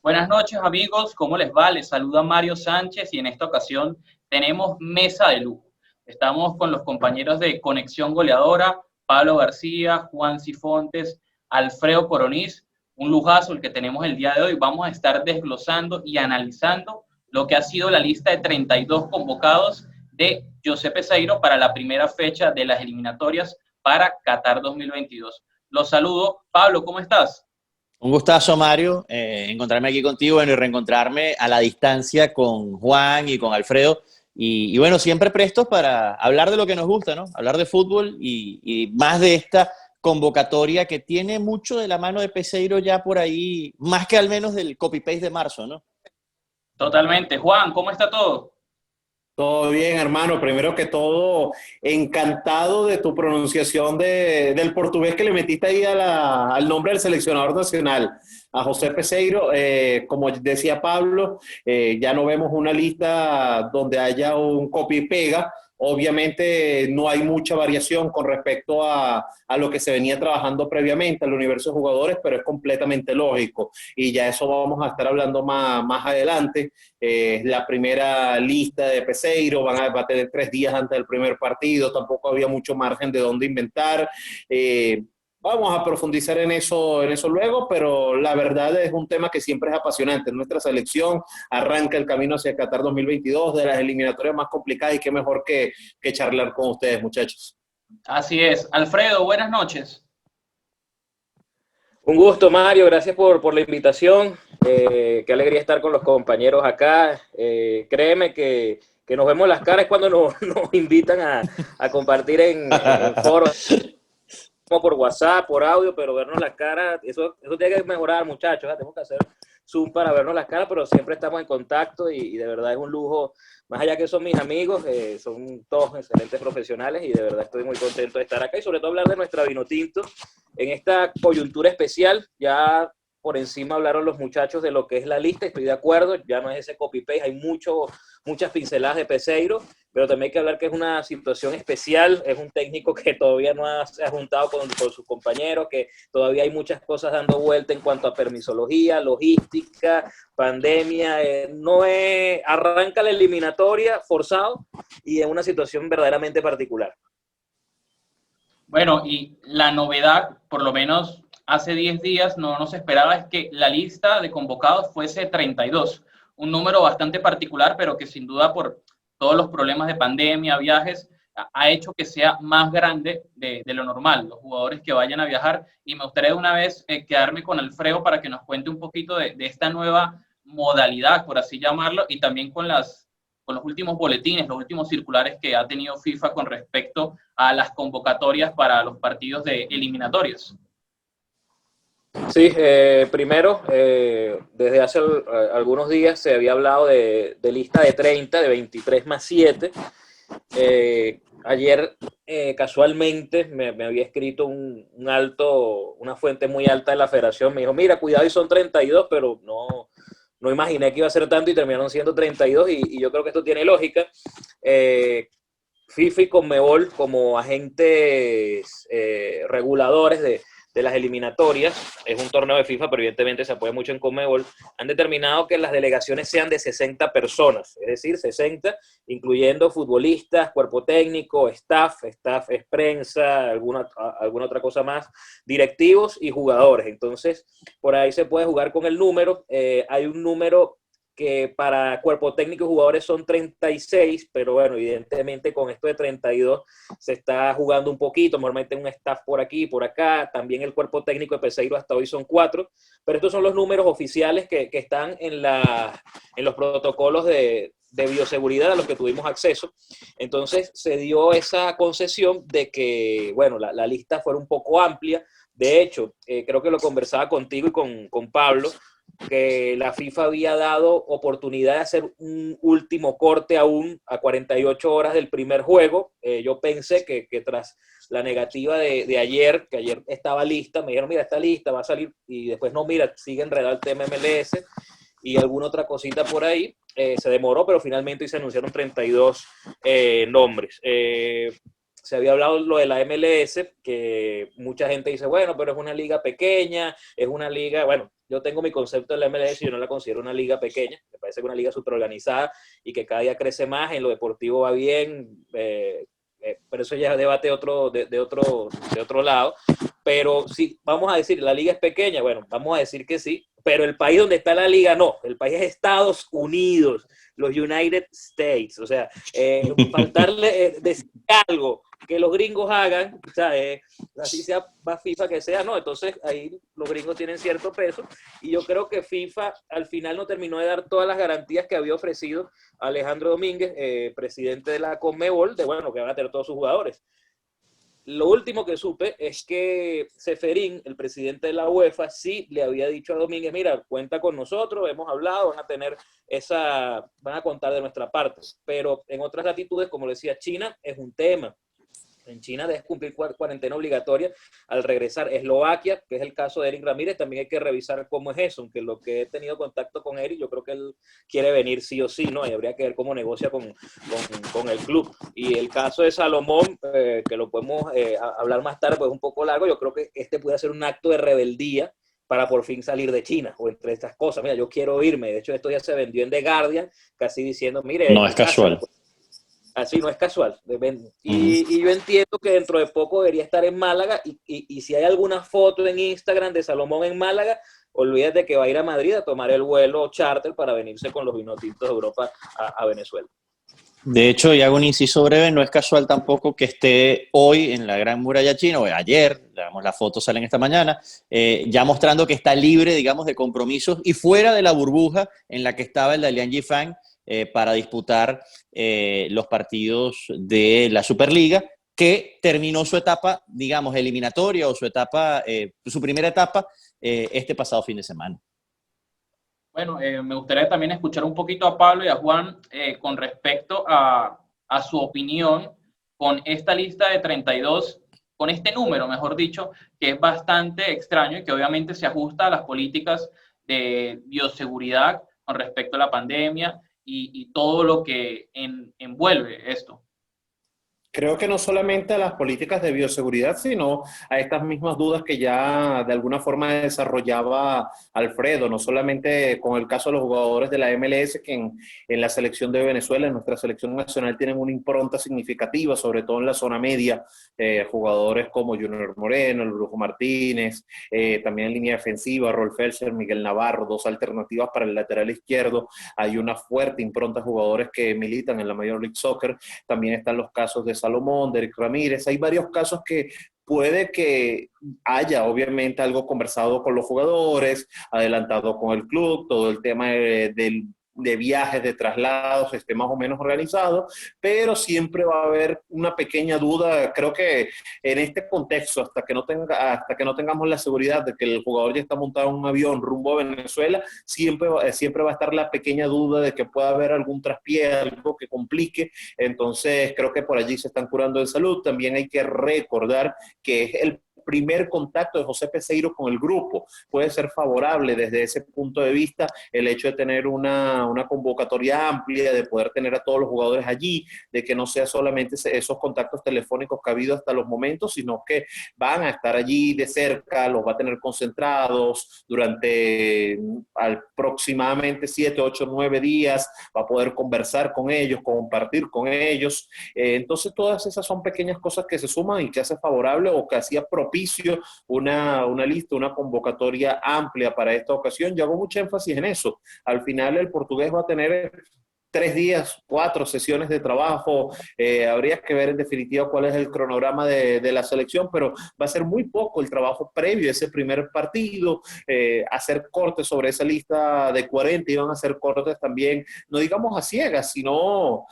Buenas noches amigos, ¿cómo les va? Les saluda Mario Sánchez y en esta ocasión tenemos mesa de lujo. Estamos con los compañeros de Conexión Goleadora, Pablo García, Juan Cifontes, Alfredo Coroniz, un lujazo el que tenemos el día de hoy. Vamos a estar desglosando y analizando lo que ha sido la lista de 32 convocados de José Peseiro para la primera fecha de las eliminatorias para Qatar 2022. Los saludo. Pablo, ¿cómo estás? Un gustazo, Mario, encontrarme aquí contigo, bueno, y reencontrarme a la distancia con Juan y con Alfredo. Y bueno, siempre prestos para hablar de lo que nos gusta, ¿no? Hablar de fútbol y más de esta convocatoria que tiene mucho de la mano de Peseiro ya por ahí, más que al menos del copy-paste de marzo, ¿no? Totalmente. Juan, ¿cómo está todo? Todo bien, hermano. Primero que todo, encantado de tu pronunciación del portugués que le metiste ahí al nombre del seleccionador nacional, a José Peseiro. Como decía Pablo, ya no vemos una lista donde haya un copy y pega. Obviamente no hay mucha variación con respecto a lo que se venía trabajando previamente al universo de jugadores, pero es completamente lógico. Y ya eso vamos a estar hablando más adelante. La primera lista de Peseiro, va a tener 3 días antes del primer partido, tampoco había mucho margen de dónde inventar. Vamos a profundizar en eso luego, pero la verdad es un tema que siempre es apasionante. Nuestra selección arranca el camino hacia Qatar 2022, de las eliminatorias más complicadas, y qué mejor que charlar con ustedes, muchachos. Así es. Alfredo, buenas noches. Un gusto, Mario, gracias por la invitación. Qué alegría estar con los compañeros acá. Créeme que nos vemos las caras cuando nos invitan a compartir en foros, como por WhatsApp, por audio, pero vernos las caras, eso tiene que mejorar, muchachos. Tenemos que hacer Zoom para vernos las caras, pero siempre estamos en contacto y de verdad es un lujo. Más allá que son mis amigos, son todos excelentes profesionales y de verdad estoy muy contento de estar acá y sobre todo hablar de nuestra Vinotinto en esta coyuntura especial. Ya por encima hablaron los muchachos de lo que es la lista, estoy de acuerdo, ya no es ese copy-paste, hay muchas pinceladas de Peseiro, pero también hay que hablar que es una situación especial, es un técnico que todavía no se ha juntado con sus compañeros, que todavía hay muchas cosas dando vuelta en cuanto a permisología, logística, pandemia, arranca la eliminatoria forzado y en una situación verdaderamente particular. Bueno, y la novedad, por lo menos hace 10 días, no nos esperaba es que la lista de convocados fuese 32, un número bastante particular, pero que sin duda por todos los problemas de pandemia, viajes, ha hecho que sea más grande de lo normal, los jugadores que vayan a viajar. Y me gustaría de una vez quedarme con Alfredo para que nos cuente un poquito de esta nueva modalidad, por así llamarlo, y también con los últimos boletines, los últimos circulares que ha tenido FIFA con respecto a las convocatorias para los partidos de eliminatorias. Sí, primero, desde hace algunos días se había hablado de lista de 30, de 23 más 7. Ayer, casualmente, me había escrito una fuente muy alta de la federación, me dijo, mira, cuidado y son 32, pero no imaginé que iba a ser tanto y terminaron siendo 32 y yo creo que esto tiene lógica. FIFA y Conmebol como agentes reguladores de las eliminatorias, es un torneo de FIFA, pero evidentemente se apoya mucho en Conmebol, han determinado que las delegaciones sean de 60 personas, es decir, 60, incluyendo futbolistas, cuerpo técnico, staff es prensa, alguna otra cosa más, directivos y jugadores. Entonces, por ahí se puede jugar con el número. Hay un número que para cuerpo técnico y jugadores son 36, pero bueno, evidentemente con esto de 32 se está jugando un poquito, normalmente un staff por aquí, por acá, también el cuerpo técnico de Peseiro hasta hoy son 4, pero estos son los números oficiales que están en los protocolos de bioseguridad a los que tuvimos acceso. Entonces se dio esa concesión de que, bueno, la lista fuera un poco amplia. De hecho, creo que lo conversaba contigo y con Pablo, que la FIFA había dado oportunidad de hacer un último corte aún a 48 horas del primer juego. Yo pensé que tras la negativa de ayer, que ayer estaba lista, me dijeron, mira, está lista, va a salir, y después no, mira, sigue enredado el tema MLS y alguna otra cosita por ahí. Se demoró, pero finalmente se anunciaron 32 nombres. Se había hablado lo de la MLS, que mucha gente dice, bueno, pero es una liga pequeña, es una liga, bueno, yo tengo mi concepto de la MLS y yo no la considero una liga pequeña, me parece que una liga superorganizada y que cada día crece más, en lo deportivo va bien, pero eso ya es debate de otro lado. Pero si vamos a decir, la liga es pequeña, bueno, vamos a decir que sí, pero el país donde está la liga no, el país es Estados Unidos, los United States, o sea, faltarle decir algo que los gringos hagan, o sea, así sea más FIFA que sea, no, entonces ahí los gringos tienen cierto peso, y yo creo que FIFA al final no terminó de dar todas las garantías que había ofrecido Alejandro Domínguez, presidente de la Conmebol, de bueno, que van a tener todos sus jugadores. Lo último que supe es que Ceferín, el presidente de la UEFA, sí le había dicho a Domínguez, mira, cuenta con nosotros, hemos hablado, van a contar de nuestra parte. Pero en otras latitudes, como decía China, es un tema. En China debes cumplir cuarentena obligatoria al regresar. Eslovaquia, que es el caso de Eric Ramírez, también hay que revisar cómo es eso, aunque lo que he tenido contacto con Eric, yo creo que él quiere venir sí o sí, ¿no? Y habría que ver cómo negocia con el club. Y el caso de Salomón, que lo podemos hablar más tarde, pues es un poco largo, yo creo que este puede ser un acto de rebeldía para por fin salir de China, o entre estas cosas. Mira, yo quiero irme. De hecho, esto ya se vendió en The Guardian, casi diciendo, mire... No es casual. Así no es casual. Y yo entiendo que dentro de poco debería estar en Málaga y si hay alguna foto en Instagram de Salomón en Málaga, olvídate que va a ir a Madrid a tomar el vuelo charter para venirse con los vinotintos de Europa a Venezuela. De hecho, y hago un inciso breve, no es casual tampoco que esté hoy en la Gran Muralla China, o ayer, digamos, las fotos salen esta mañana, ya mostrando que está libre, digamos, de compromisos y fuera de la burbuja en la que estaba el Dalian Yifan, para disputar los partidos de la Superliga, que terminó su etapa, digamos, eliminatoria o su primera etapa este pasado fin de semana. Bueno, me gustaría también escuchar un poquito a Pablo y a Juan con respecto a su opinión con esta lista de 32, con este número, mejor dicho, que es bastante extraño y que obviamente se ajusta a las políticas de bioseguridad con respecto a la pandemia y todo lo que envuelve esto. Creo que no solamente a las políticas de bioseguridad, sino a estas mismas dudas que ya de alguna forma desarrollaba Alfredo, no solamente con el caso de los jugadores de la MLS, que en la selección de Venezuela, en nuestra selección nacional, tienen una impronta significativa, sobre todo en la zona media, jugadores como Junior Moreno, el Brujo Martínez, también en línea defensiva, Rolf Felser, Miguel Navarro, dos alternativas para el lateral izquierdo, hay una fuerte impronta de jugadores que militan en la Major League Soccer, también están los casos de Salomón, de Eric Ramírez, hay varios casos que puede que haya obviamente algo conversado con los jugadores, adelantado con el club, todo el tema de viajes, de traslados, esté más o menos organizado, pero siempre va a haber una pequeña duda. Creo que en este contexto, hasta que no tengamos la seguridad de que el jugador ya está montado en un avión rumbo a Venezuela, siempre va a estar la pequeña duda de que pueda haber algún traspié, algo que complique. Entonces creo que por allí se están curando de salud. También hay que recordar que es el primer contacto de José Peseiro con el grupo. Puede ser favorable desde ese punto de vista el hecho de tener una convocatoria amplia, de poder tener a todos los jugadores allí, de que no sea solamente esos contactos telefónicos que ha habido hasta los momentos, sino que van a estar allí de cerca, los va a tener concentrados durante aproximadamente 7, 8, 9 días, va a poder conversar con ellos, compartir con ellos. Entonces todas esas son pequeñas cosas que se suman y que hace favorable o que hacía propicio una lista, una convocatoria amplia para esta ocasión. Yo hago mucho énfasis en eso. Al final el portugués va a tener 3 días, 4 sesiones de trabajo, habría que ver en definitiva cuál es el cronograma de la selección, pero va a ser muy poco el trabajo previo a ese primer partido, hacer cortes sobre esa lista de 40, y van a hacer cortes también, no digamos a ciegas, sino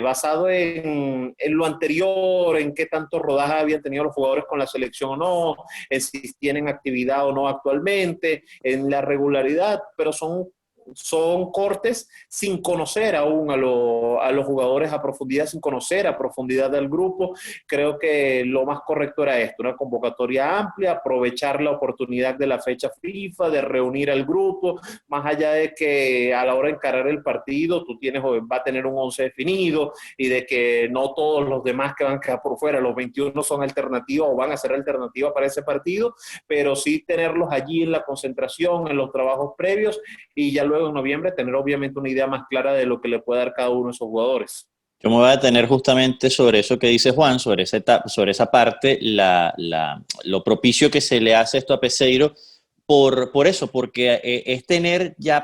basado en lo anterior, en qué tanto rodaje habían tenido los jugadores con la selección o no, en si tienen actividad o no actualmente, en la regularidad, pero son son cortes sin conocer aún a los jugadores a profundidad, sin conocer a profundidad del grupo. Creo que lo más correcto era esto, una convocatoria amplia, aprovechar la oportunidad de la fecha FIFA, de reunir al grupo, más allá de que a la hora de encarar el partido tú va a tener un 11 definido y de que no todos los demás que van a quedar por fuera, los 21 son alternativas o van a ser alternativas para ese partido, pero sí tenerlos allí en la concentración, en los trabajos previos, y ya luego en noviembre tener obviamente una idea más clara de lo que le puede dar cada uno de esos jugadores. Yo me voy a detener justamente sobre eso que dice Juan, sobre esa parte, lo propicio que se le hace esto a Peseiro, por eso, porque es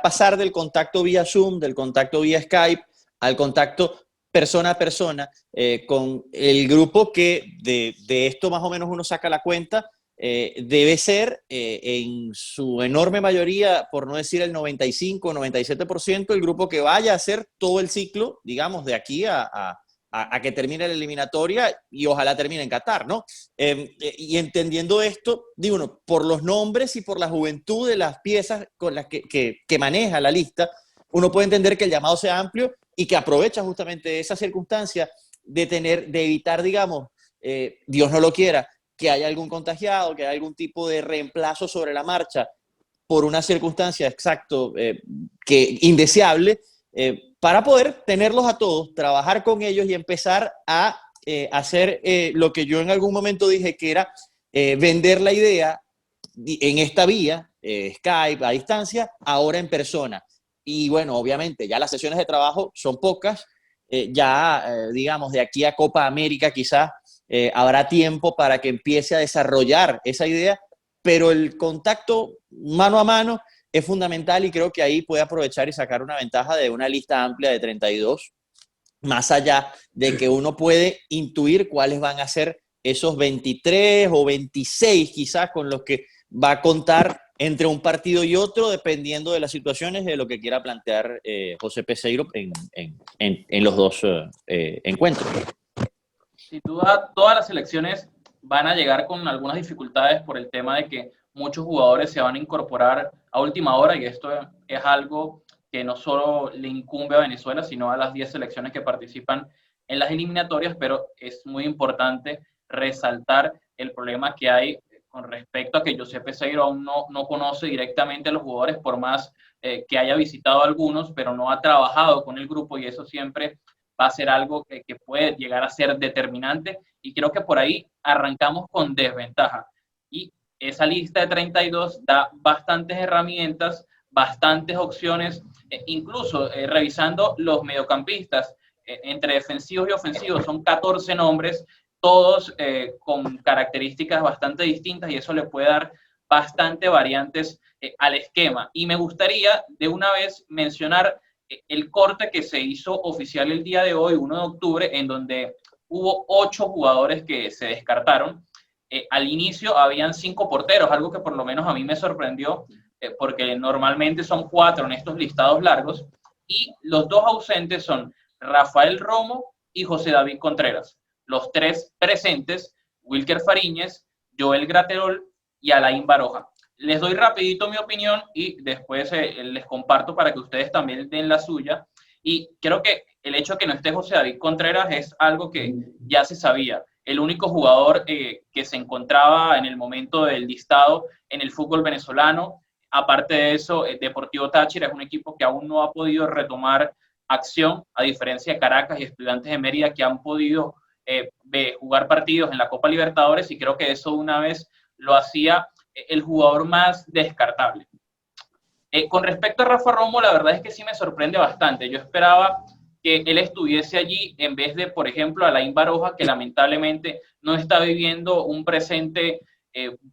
pasar del contacto vía Zoom, del contacto vía Skype, al contacto persona a persona, con el grupo que de esto más o menos uno saca la cuenta, debe ser en su enorme mayoría, por no decir el 95 o 97%, el grupo que vaya a hacer todo el ciclo, digamos, de aquí a que termine la eliminatoria y ojalá termine en Qatar, ¿no? Y entendiendo esto, digo, uno, por los nombres y por la juventud de las piezas con las que maneja la lista, uno puede entender que el llamado sea amplio y que aprovecha justamente esa circunstancia de evitar, digamos, Dios no lo quiera, que haya algún contagiado, que haya algún tipo de reemplazo sobre la marcha por una circunstancia que indeseable, para poder tenerlos a todos, trabajar con ellos y empezar a hacer lo que yo en algún momento dije que era vender la idea en esta vía, Skype, a distancia, ahora en persona. Y bueno, obviamente ya las sesiones de trabajo son pocas, digamos, de aquí a Copa América quizás habrá tiempo para que empiece a desarrollar esa idea, pero el contacto mano a mano es fundamental y creo que ahí puede aprovechar y sacar una ventaja de una lista amplia de 32, más allá de que uno puede intuir cuáles van a ser esos 23 o 26 quizás con los que va a contar entre un partido y otro, dependiendo de las situaciones de lo que quiera plantear José Peseiro en los dos encuentros. Sin duda, todas las selecciones van a llegar con algunas dificultades por el tema de que muchos jugadores se van a incorporar a última hora, y esto es algo que no solo le incumbe a Venezuela, sino a las 10 selecciones que participan en las eliminatorias, pero es muy importante resaltar el problema que hay con respecto a que José Peseiro aún no conoce directamente a los jugadores, por más que haya visitado a algunos, pero no ha trabajado con el grupo, y eso siempre va a ser algo que puede llegar a ser determinante, y creo que por ahí arrancamos con desventaja. Y esa lista de 32 da bastantes herramientas, bastantes opciones, incluso revisando los mediocampistas, entre defensivos y ofensivos, son 14 nombres, todos con características bastante distintas, y eso le puede dar bastante variantes al esquema. Y me gustaría de una vez mencionar el corte que se hizo oficial el día de hoy, 1 de octubre, en donde hubo 8 jugadores que se descartaron. Al inicio habían 5 porteros, algo que por lo menos a mí me sorprendió, porque normalmente son 4 en estos listados largos, y los 2 ausentes son Rafael Romo y José David Contreras. Los 3 presentes, Wilker Fariñez, Joel Graterol y Alain Baroja. Les doy rapidito mi opinión y después les comparto para que ustedes también den la suya. Y creo que el hecho de que no esté José David Contreras es algo que ya se sabía. El único jugador que se encontraba en el momento del listado en el fútbol venezolano. Aparte de eso, Deportivo Táchira es un equipo que aún no ha podido retomar acción, a diferencia de Caracas y Estudiantes de Mérida, que han podido jugar partidos en la Copa Libertadores, y creo que eso una vez lo hacía el jugador más descartable. Con respecto a Rafa Romo, la verdad es que sí me sorprende bastante. Yo esperaba que él estuviese allí en vez de, por ejemplo, Alain Baroja, que lamentablemente no está viviendo un presente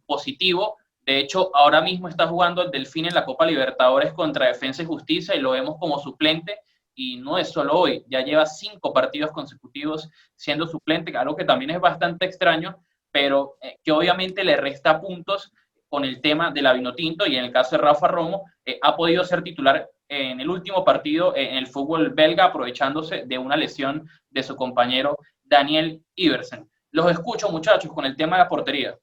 positivo. De hecho, ahora mismo está jugando el Delfín en la Copa Libertadores contra Defensa y Justicia, y lo vemos como suplente, y no es solo hoy, ya lleva 5 partidos consecutivos siendo suplente, algo que también es bastante extraño, pero que obviamente le resta puntos con el tema de la Vinotinto, y en el caso de Rafa Romo, ha podido ser titular en el último partido en el fútbol belga, aprovechándose de una lesión de su compañero Daniel Iversen. Los escucho, muchachos, con el tema de la portería.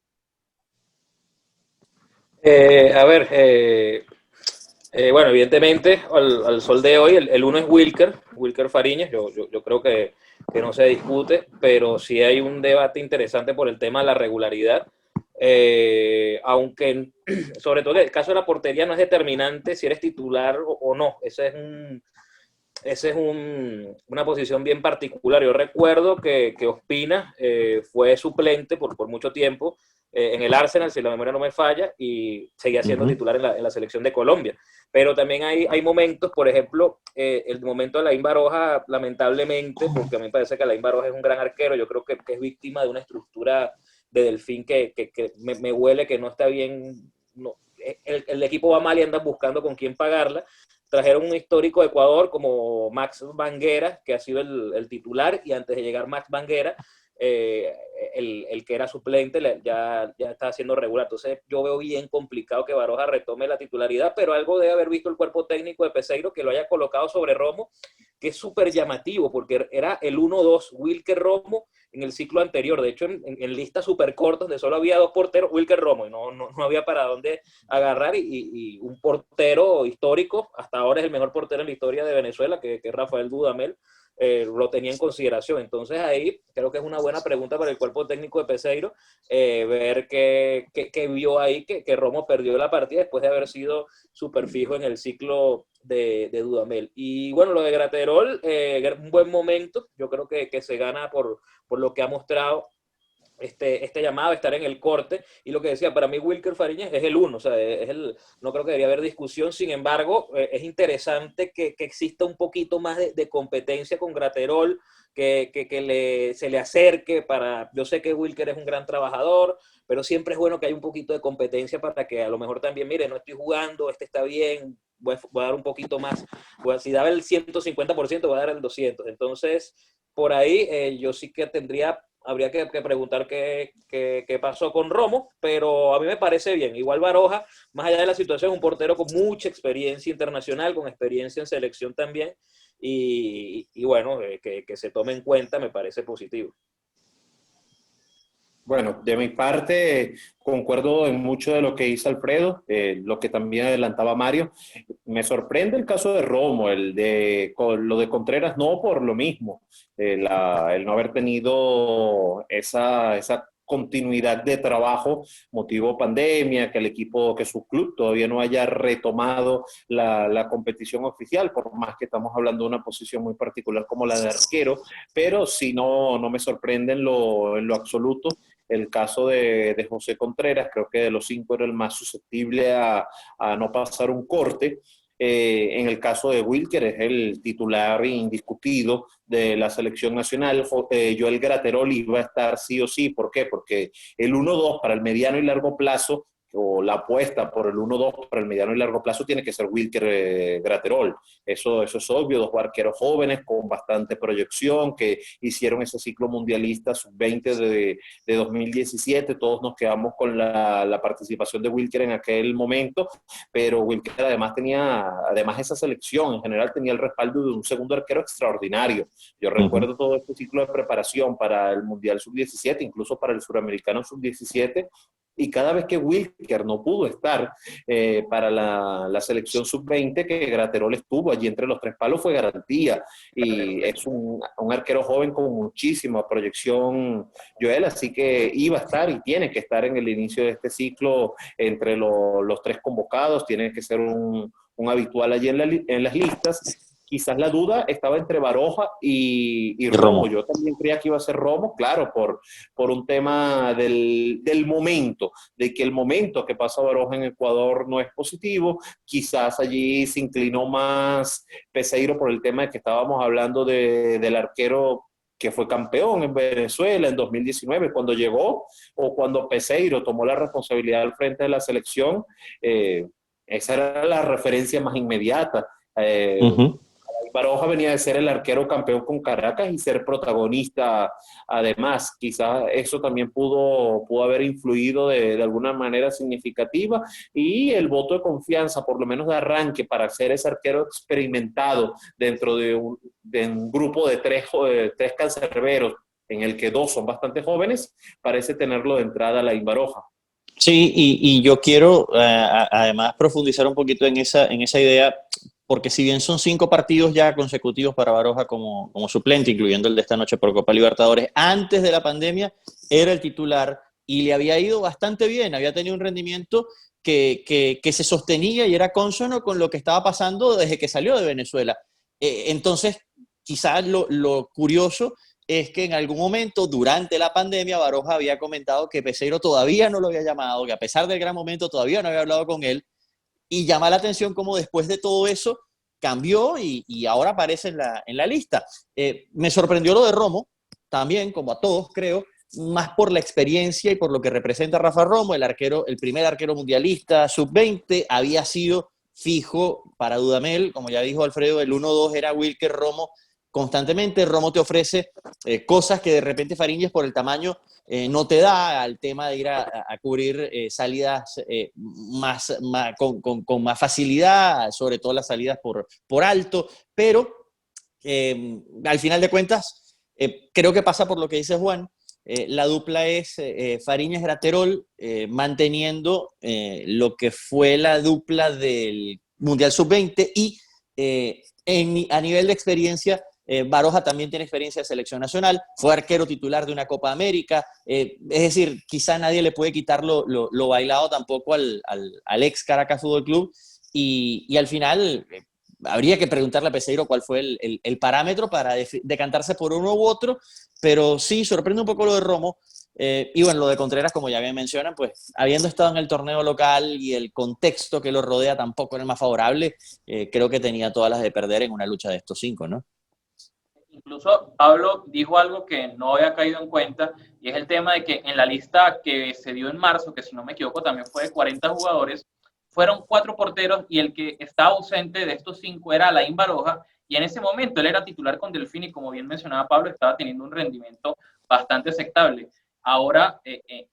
Bueno, evidentemente, al sol de hoy, el uno es Wilker Fariñas. Yo creo que no se discute, pero sí hay un debate interesante por el tema de la regularidad. Aunque, sobre todo, el caso de la portería no es determinante si eres titular o no. Una posición bien particular. Yo recuerdo que Ospina fue suplente por mucho tiempo en el Arsenal, si la memoria no me falla, y seguía siendo titular en la selección de Colombia. Pero también hay momentos, por ejemplo, el momento de Alain Baroja, lamentablemente, porque a mí me parece que Alain Baroja es un gran arquero, yo creo que es víctima de una estructura de Delfín que me huele que no está bien. No, el equipo va mal y andan buscando con quién pagarla. Trajeron un histórico de Ecuador como Max Banguera, que ha sido el titular, y antes de llegar Max Banguera, eh, el que era suplente ya está haciendo regular. Entonces yo veo bien complicado que Baroja retome la titularidad, pero algo debe haber visto el cuerpo técnico de Peseiro que lo haya colocado sobre Romo, que es súper llamativo, porque era el 1-2 Wilker Romo en el ciclo anterior. De hecho, en listas súper cortas, donde solo había dos porteros, Wilker Romo, y no había para dónde agarrar, y un portero histórico, hasta ahora es el mejor portero en la historia de Venezuela, que es Rafael Dudamel, lo tenía en consideración. Entonces ahí creo que es una buena pregunta para el cuerpo técnico de Peseiro, ver qué vio ahí que Romo perdió la partida después de haber sido súper fijo en el ciclo de Dudamel. Y bueno, lo de Graterol, un buen momento, yo creo que se gana por lo que ha mostrado este llamado, estar en el corte, y lo que decía, para mí Wilker Fariñas es el uno, o sea, no creo que debería haber discusión. Sin embargo, es interesante que exista un poquito más de competencia con Graterol, se le acerque yo sé que Wilker es un gran trabajador, pero siempre es bueno que haya un poquito de competencia para que a lo mejor también, mire, no estoy jugando, este está bien, voy a dar un poquito más, si daba el 150%, voy a dar el 200%. Entonces, por ahí yo sí que habría que preguntar qué pasó con Romo, pero a mí me parece bien. Igual Baroja, más allá de la situación, es un portero con mucha experiencia internacional, con experiencia en selección también, y bueno, que se tome en cuenta me parece positivo. Bueno, de mi parte, concuerdo en mucho de lo que dice Alfredo, lo que también adelantaba Mario. Me sorprende el caso de Romo, lo de Contreras, no por lo mismo, el no haber tenido esa continuidad de trabajo, motivo pandemia, que el equipo, que su club todavía no haya retomado la competición oficial, por más que estamos hablando de una posición muy particular como la de arquero, pero si no me sorprende en lo absoluto el caso de José Contreras. Creo que de los cinco era el más susceptible a no pasar un corte. En el caso de Wilker es el titular indiscutido de la selección nacional. Joel Graterol iba a estar sí o sí. ¿Por qué? Porque el 1-2 para el mediano y largo plazo, o la apuesta por el 1-2 para el mediano y largo plazo, tiene que ser Wilker Graterol. Eso es obvio, dos arqueros jóvenes con bastante proyección que hicieron ese ciclo mundialista sub-20 de 2017. Todos nos quedamos con la participación de Wilker en aquel momento, pero Wilker además esa selección en general tenía el respaldo de un segundo arquero extraordinario. Yo recuerdo todo este ciclo de preparación para el Mundial Sub-17, incluso para el Suramericano Sub-17, y cada vez que Wilker no pudo estar para la selección sub-20, que Graterol estuvo allí entre los tres palos, fue garantía. Y es un arquero joven con muchísima proyección, Joel, así que iba a estar y tiene que estar en el inicio de este ciclo entre los tres convocados, tiene que ser un habitual allí en las listas. Quizás la duda estaba entre Baroja y Romo. Yo también creía que iba a ser Romo, claro, por un tema del momento, de que el momento que pasa Baroja en Ecuador no es positivo. Quizás allí se inclinó más Peseiro por el tema de que estábamos hablando del arquero que fue campeón en Venezuela en 2019, cuando llegó, o cuando Peseiro tomó la responsabilidad al frente de la selección. Esa era la referencia más inmediata. Baroja venía de ser el arquero campeón con Caracas y ser protagonista. Además, quizás eso también pudo haber influido de alguna manera significativa, y el voto de confianza, por lo menos de arranque, para ser ese arquero experimentado dentro de un grupo de tres cancerberos, en el que dos son bastante jóvenes, parece tenerlo de entrada la Baroja. Sí, y yo quiero además profundizar un poquito en esa idea, porque si bien son 5 partidos ya consecutivos para Baroja como suplente, incluyendo el de esta noche por Copa Libertadores, antes de la pandemia era el titular y le había ido bastante bien, había tenido un rendimiento que se sostenía y era consono con lo que estaba pasando desde que salió de Venezuela. Entonces, quizás lo curioso es que en algún momento durante la pandemia Baroja había comentado que Peseiro todavía no lo había llamado, que a pesar del gran momento todavía no había hablado con él, y llama la atención cómo después de todo eso cambió y ahora aparece en la lista. Me sorprendió lo de Romo, también, como a todos creo, más por la experiencia y por lo que representa Rafa Romo, el primer arquero mundialista, sub-20, había sido fijo para Dudamel, como ya dijo Alfredo, el 1-2 era Wilker Romo constantemente. Romo te ofrece cosas que de repente Fariñez por el tamaño no te da, al tema de ir a cubrir salidas con más facilidad, sobre todo las salidas por alto, pero al final de cuentas creo que pasa por lo que dice Juan. La dupla es Fariñez-Graterol, manteniendo lo que fue la dupla del Mundial Sub-20 y a nivel de experiencia, Baroja también tiene experiencia de selección nacional, fue arquero titular de una Copa América, es decir, quizá nadie le puede quitar lo bailado tampoco al ex Caracas Fútbol Club, y al final habría que preguntarle a Peseiro cuál fue el parámetro para decantarse por uno u otro, pero sí, sorprende un poco lo de Romo. Y bueno, lo de Contreras, como ya bien mencionan, pues habiendo estado en el torneo local y el contexto que lo rodea tampoco era el más favorable, creo que tenía todas las de perder en una lucha de estos 5, ¿no? Incluso Pablo dijo algo que no había caído en cuenta, y es el tema de que en la lista que se dio en marzo, que si no me equivoco también fue de 40 jugadores, fueron 4 porteros y el que estaba ausente de estos 5 era Alain Baroja, y en ese momento él era titular con Delfín y como bien mencionaba Pablo, estaba teniendo un rendimiento bastante aceptable. Ahora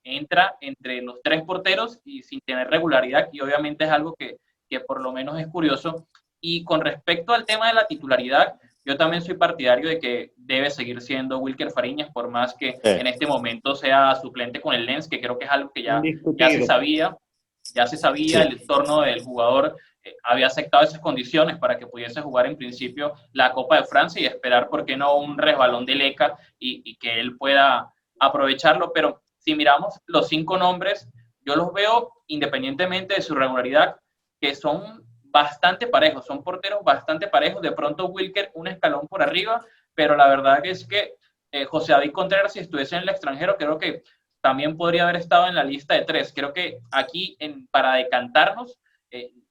entra entre los 3 porteros y sin tener regularidad, y obviamente es algo que por lo menos es curioso. Y con respecto al tema de la titularidad, yo también soy partidario de que debe seguir siendo Wilker Fariñas, por más que en este momento sea suplente con el Lens, que creo que es algo que ya se sabía, Sí. el entorno del jugador había aceptado esas condiciones para que pudiese jugar en principio la Copa de Francia y esperar, ¿por qué no?, un resbalón de Leca y que él pueda aprovecharlo. Pero si miramos los 5 nombres, yo los veo, independientemente de su regularidad, que son bastante parejos, son porteros bastante parejos. De pronto Wilker un escalón por arriba, pero la verdad es que José David Contreras, si estuviese en el extranjero, creo que también podría haber estado en la lista de 3. Creo que aquí, para decantarnos,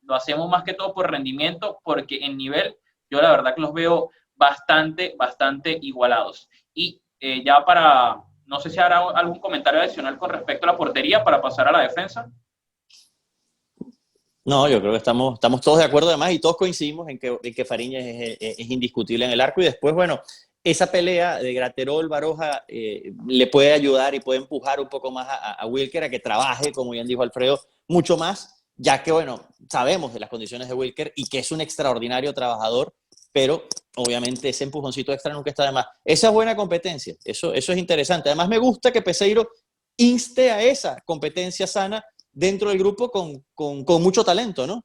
lo hacemos más que todo por rendimiento, porque en nivel yo la verdad que los veo bastante igualados. Y ya no sé si habrá algún comentario adicional con respecto a la portería para pasar a la defensa. No, yo creo que estamos todos de acuerdo además y todos coincidimos en que Fariñas es indiscutible en el arco, y después, bueno, esa pelea de Graterol, Baroja le puede ayudar y puede empujar un poco más a Wilker a que trabaje, como bien dijo Alfredo, mucho más, ya que, bueno, sabemos de las condiciones de Wilker y que es un extraordinario trabajador, pero obviamente ese empujoncito extra nunca está de más. Esa es buena competencia, eso es interesante. Además me gusta que Peseiro inste a esa competencia sana dentro del grupo con mucho talento, ¿no?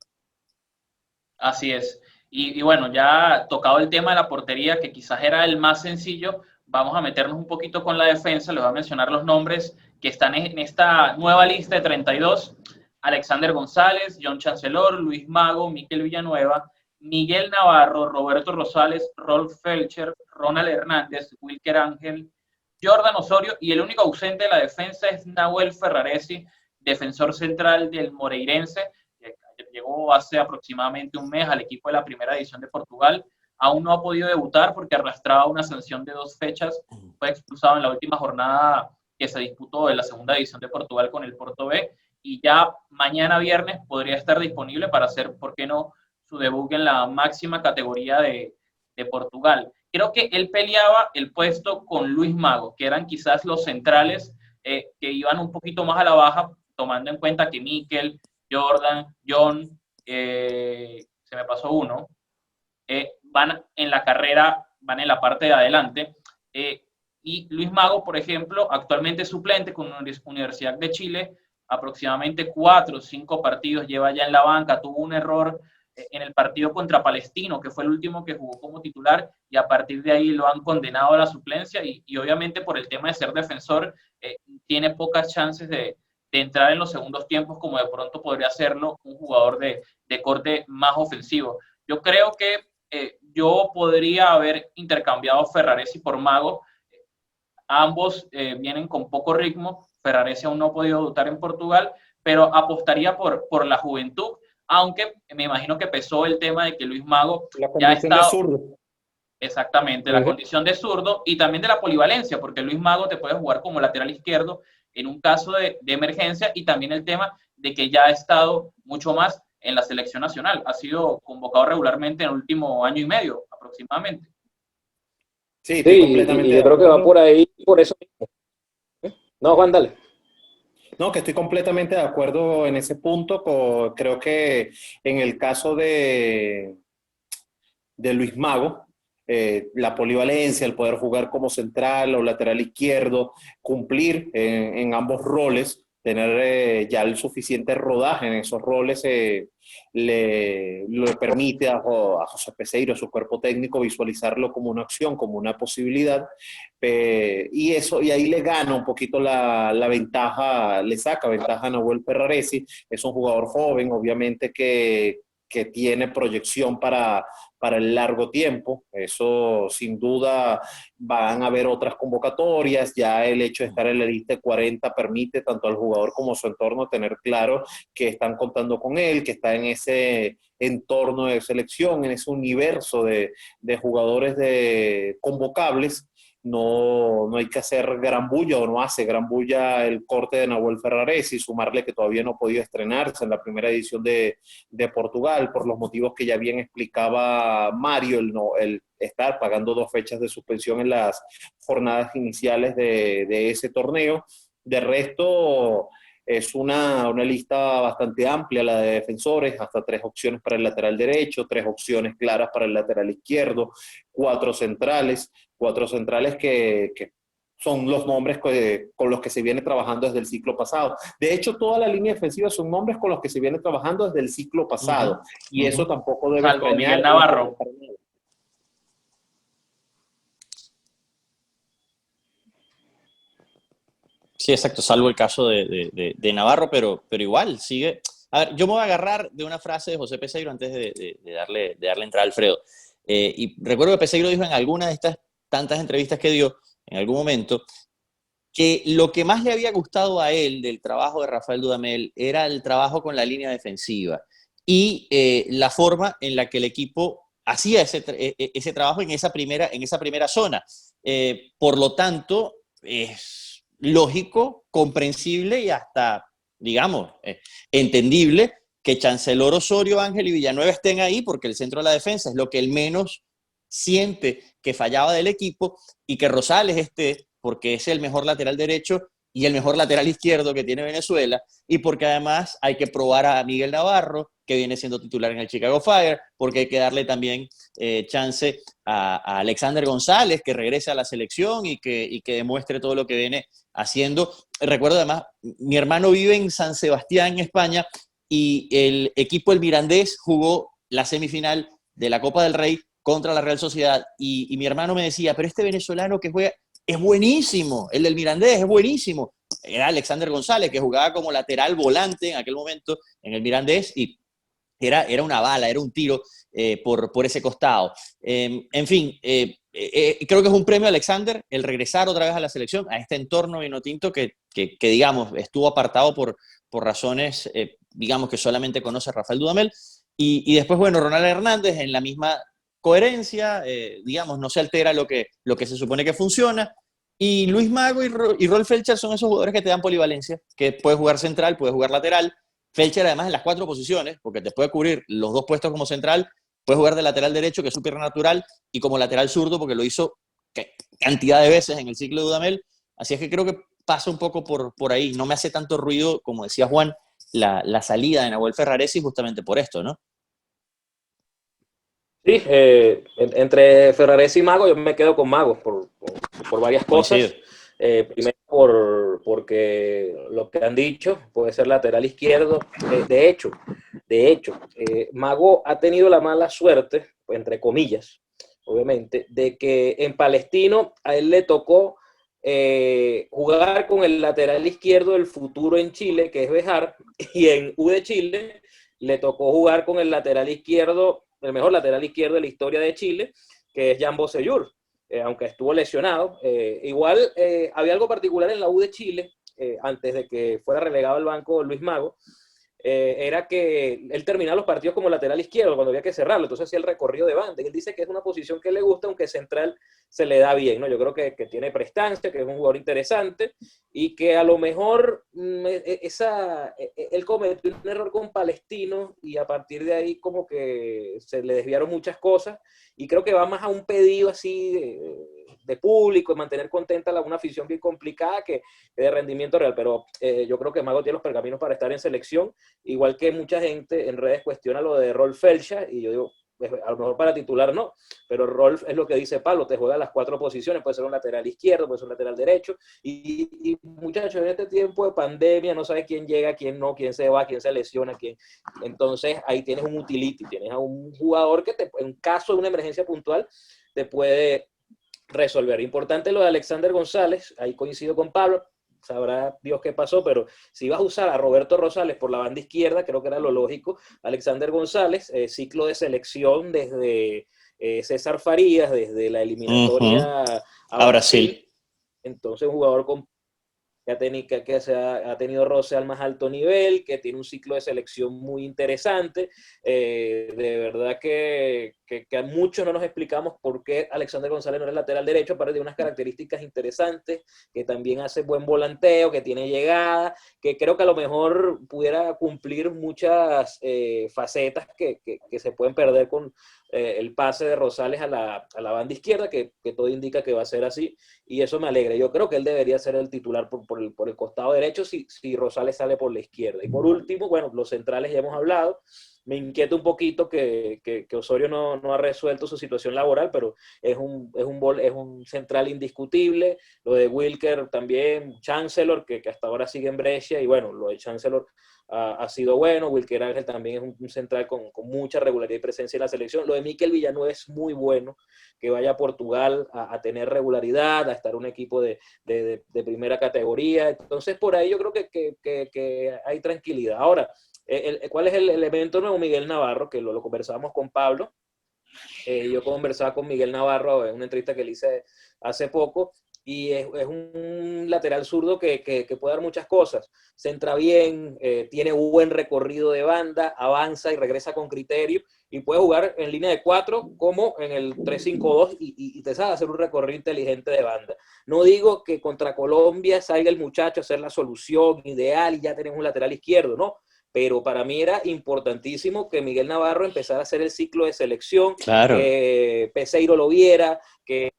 Así es. Y bueno, ya tocado el tema de la portería, que quizás era el más sencillo, vamos a meternos un poquito con la defensa. Les voy a mencionar los nombres que están en esta nueva lista de 32. Alexander González, John Chancellor, Luis Mago, Miquel Villanueva, Miguel Navarro, Roberto Rosales, Rolf Felcher, Ronald Hernández, Wilker Ángel, Jordan Osorio, y el único ausente de la defensa es Nahuel Ferraresi, defensor central del Moreirense. Llegó hace aproximadamente un mes al equipo de la primera división de Portugal. Aún no ha podido debutar porque arrastraba una sanción de 2 fechas. Fue expulsado en la última jornada que se disputó de la segunda división de Portugal con el Porto B, y ya mañana viernes podría estar disponible para hacer, ¿por qué no?, su debut en la máxima categoría de Portugal. Creo que él peleaba el puesto con Luis Mago, que eran quizás los centrales que iban un poquito más a la baja, tomando en cuenta que Miquel, Jordan, John, se me pasó uno, van en la carrera, van en la parte de adelante. Y Luis Mago, por ejemplo, actualmente es suplente con la Universidad de Chile, aproximadamente 4 o 5 partidos lleva ya en la banca, tuvo un error en el partido contra Palestino, que fue el último que jugó como titular, y a partir de ahí lo han condenado a la suplencia, y obviamente por el tema de ser defensor, tiene pocas chances de entrar en los segundos tiempos, como de pronto podría hacerlo un jugador de corte más ofensivo. Yo creo que yo podría haber intercambiado Ferraresi por Mago. Ambos vienen con poco ritmo. Ferraresi aún no ha podido debutar en Portugal, pero apostaría por la juventud, aunque me imagino que pesó el tema de que Luis Mago ya está de zurdo. Exactamente, la condición de zurdo y también de la polivalencia, porque Luis Mago te puede jugar como lateral izquierdo en un caso de emergencia, y también el tema de que ya ha estado mucho más en la selección nacional. Ha sido convocado regularmente en el último año y medio aproximadamente. Sí, estoy completamente y yo creo que va por ahí, por eso mismo. No, Juan, dale. No, que estoy completamente de acuerdo en ese punto. Creo que en el caso de Luis Mago, la polivalencia, el poder jugar como central o lateral izquierdo, cumplir en ambos roles, tener ya el suficiente rodaje en esos roles, le permite a José Peseiro, a su cuerpo técnico, visualizarlo como una opción, como una posibilidad, y ahí le gana un poquito la ventaja, le saca ventaja a Nahuel Ferraresi. Es un jugador joven, obviamente que tiene proyección para el largo tiempo. Eso sin duda van a haber otras convocatorias. Ya el hecho de estar en la lista de 40 permite tanto al jugador como a su entorno tener claro que están contando con él, que está en ese entorno de selección, en ese universo de jugadores convocables. No hay que hacer gran bulla, o no hace gran bulla el corte de Nahuel Ferraresi, sumarle que todavía no ha podido estrenarse en la primera edición de Portugal, por los motivos que ya bien explicaba Mario, el estar pagando 2 fechas de suspensión en las jornadas iniciales de ese torneo. De resto, es una lista bastante amplia la de defensores, hasta 3 opciones para el lateral derecho, 3 opciones claras para el lateral izquierdo, 4 centrales que son los nombres con los que se viene trabajando desde el ciclo pasado. De hecho, toda la línea defensiva son nombres con los que se viene trabajando desde el ciclo pasado, y eso tampoco debe Salvo Miguel Navarro. Sí, exacto, salvo el caso de Navarro, pero igual sigue. A ver, yo me voy a agarrar de una frase de José Peseiro antes de darle entrada a Alfredo. Y recuerdo que Peseiro dijo en alguna de estas tantas entrevistas que dio, en algún momento, que lo que más le había gustado a él del trabajo de Rafael Dudamel era el trabajo con la línea defensiva y la forma en la que el equipo hacía ese trabajo en esa primera zona. Por lo tanto, es lógico, comprensible y hasta, digamos, entendible que Chancellor, Osorio, Ángel y Villanueva estén ahí, porque el centro de la defensa es lo que el menos siente que fallaba del equipo, y que Rosales esté porque es el mejor lateral derecho y el mejor lateral izquierdo que tiene Venezuela, y porque además hay que probar a Miguel Navarro, que viene siendo titular en el Chicago Fire, porque hay que darle también chance a Alexander González, que regrese a la selección y que demuestre todo lo que viene haciendo. Recuerdo además, mi hermano vive en San Sebastián, en España, y el equipo El Mirandés jugó la semifinal de la Copa del Rey contra la Real Sociedad, y mi hermano me decía, pero este venezolano que juega es buenísimo, el del Mirandés es buenísimo. Era Alexander González, que jugaba como lateral volante en aquel momento en el Mirandés, y era una bala, era un tiro por ese costado. En fin, creo que es un premio a Alexander el regresar otra vez a la selección, a este entorno vinotinto que digamos, estuvo apartado por razones, digamos, que solamente conoce Rafael Dudamel. Y después, bueno, Ronald Hernández en la misma coherencia, digamos, no se altera lo que se supone que funciona. Y Luis Mago y Rolf Felcher son esos jugadores que te dan polivalencia, que puedes jugar central, puedes jugar lateral. Felcher además en las 4 posiciones, porque te puede cubrir los 2 puestos como central, puedes jugar de lateral derecho, que es súper natural, y como lateral zurdo, porque lo hizo cantidad de veces en el ciclo de Dudamel. Así es que creo que pasa un poco por ahí. No me hace tanto ruido, como decía Juan, la salida de Nahuel Ferraresi justamente por esto, ¿no? Sí, entre Ferraresi y Mago, yo me quedo con Mago por varias cosas. Primero, porque lo que han dicho puede ser lateral izquierdo. De hecho, Mago ha tenido la mala suerte, entre comillas, obviamente, de que en Palestino a él le tocó jugar con el lateral izquierdo del futuro en Chile, que es Bejar, y en U de Chile le tocó jugar con el lateral izquierdo, el mejor lateral izquierdo de la historia de Chile, que es Jan Bosellur, aunque estuvo lesionado. Igual había algo particular en la U de Chile, antes de que fuera relegado al banco Luis Mago, era que él terminaba los partidos como lateral izquierdo cuando había que cerrarlo, entonces hacía el recorrido de banda, y él dice que es una posición que le gusta, aunque central se le da bien, ¿no? Yo creo que tiene prestancia, que es un jugador interesante, y que a lo mejor él cometió un error con Palestino, y a partir de ahí como que se le desviaron muchas cosas, y creo que va más a un pedido así de público, de mantener contenta a una afición bien complicada que de rendimiento real, pero yo creo que Mago tiene los pergaminos para estar en selección, igual que mucha gente en redes cuestiona lo de Rolf Felcha, y yo digo, a lo mejor para titular no, pero Rolf es lo que dice Pablo, te juega las 4 posiciones, puede ser un lateral izquierdo, puede ser un lateral derecho, y muchachos, en este tiempo de pandemia no sabes quién llega, quién no, quién se va, quién se lesiona, quién. Entonces ahí tienes un utility, tienes a un jugador que en caso de una emergencia puntual te puede resolver. Importante lo de Alexander González, ahí coincido con Pablo, sabrá Dios qué pasó, pero si vas a usar a Roberto Rosales por la banda izquierda, creo que era lo lógico. Alexander González, ciclo de selección desde César Farías, desde la eliminatoria a Brasil. Entonces, un jugador con ha tenido roce al más alto nivel, que tiene un ciclo de selección muy interesante. De verdad que a muchos no nos explicamos por qué Alexander González no es lateral derecho, aparte de unas características interesantes, que también hace buen volanteo, que tiene llegada, que creo que a lo mejor pudiera cumplir muchas facetas que se pueden perder con el pase de Rosales a la banda izquierda, que todo indica que va a ser así, y eso me alegra. Yo creo que él debería ser el titular por el costado derecho si Rosales sale por la izquierda. Y por último, bueno, los centrales ya hemos hablado. Me inquieta un poquito que Osorio no ha resuelto su situación laboral, pero es un central indiscutible. Lo de Wilker también, Chancellor, que hasta ahora sigue en Brescia, y bueno, lo de Chancellor ha sido bueno. Wilker Ángel también es un central con mucha regularidad y presencia en la selección. Lo de Mikel Villanueva es muy bueno, que vaya a Portugal a tener regularidad, a estar un equipo de primera categoría. Entonces, por ahí yo creo que hay tranquilidad. Ahora, ¿cuál es el elemento nuevo? Miguel Navarro, que lo conversábamos con Pablo. Yo conversaba con Miguel Navarro en una entrevista que le hice hace poco, y es un lateral zurdo que puede dar muchas cosas. Centra bien, tiene buen recorrido de banda, avanza y regresa con criterio, y puede jugar en línea de 4 como en el 3-5-2 y te sabe hacer un recorrido inteligente de banda. No digo que contra Colombia salga el muchacho a hacer la solución ideal y ya tenemos un lateral izquierdo, no, pero para mí era importantísimo que Miguel Navarro empezara a hacer el ciclo de selección, claro, que Peseiro lo viera, que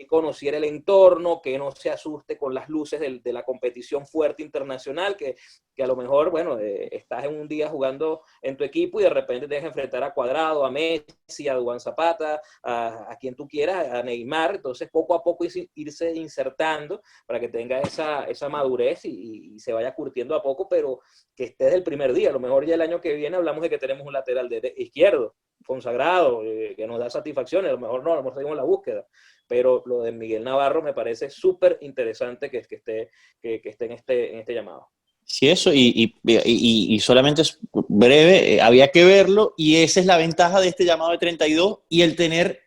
conociera el entorno, que no se asuste con las luces de la competición fuerte internacional, que a lo mejor, bueno, estás en un día jugando en tu equipo y de repente tienes que enfrentar a Cuadrado, a Messi, a Duván Zapata, a quien tú quieras, a Neymar. Entonces poco a poco irse insertando para que tenga esa madurez y se vaya curtiendo a poco, pero que esté desde el primer día. A lo mejor ya el año que viene hablamos de que tenemos un lateral izquierdo consagrado, que nos da satisfacciones, a lo mejor no, a lo mejor seguimos en la búsqueda, pero lo de Miguel Navarro me parece súper interesante que esté en este llamado. Sí, eso, y solamente es breve, había que verlo, y esa es la ventaja de este llamado de 32, y el tener,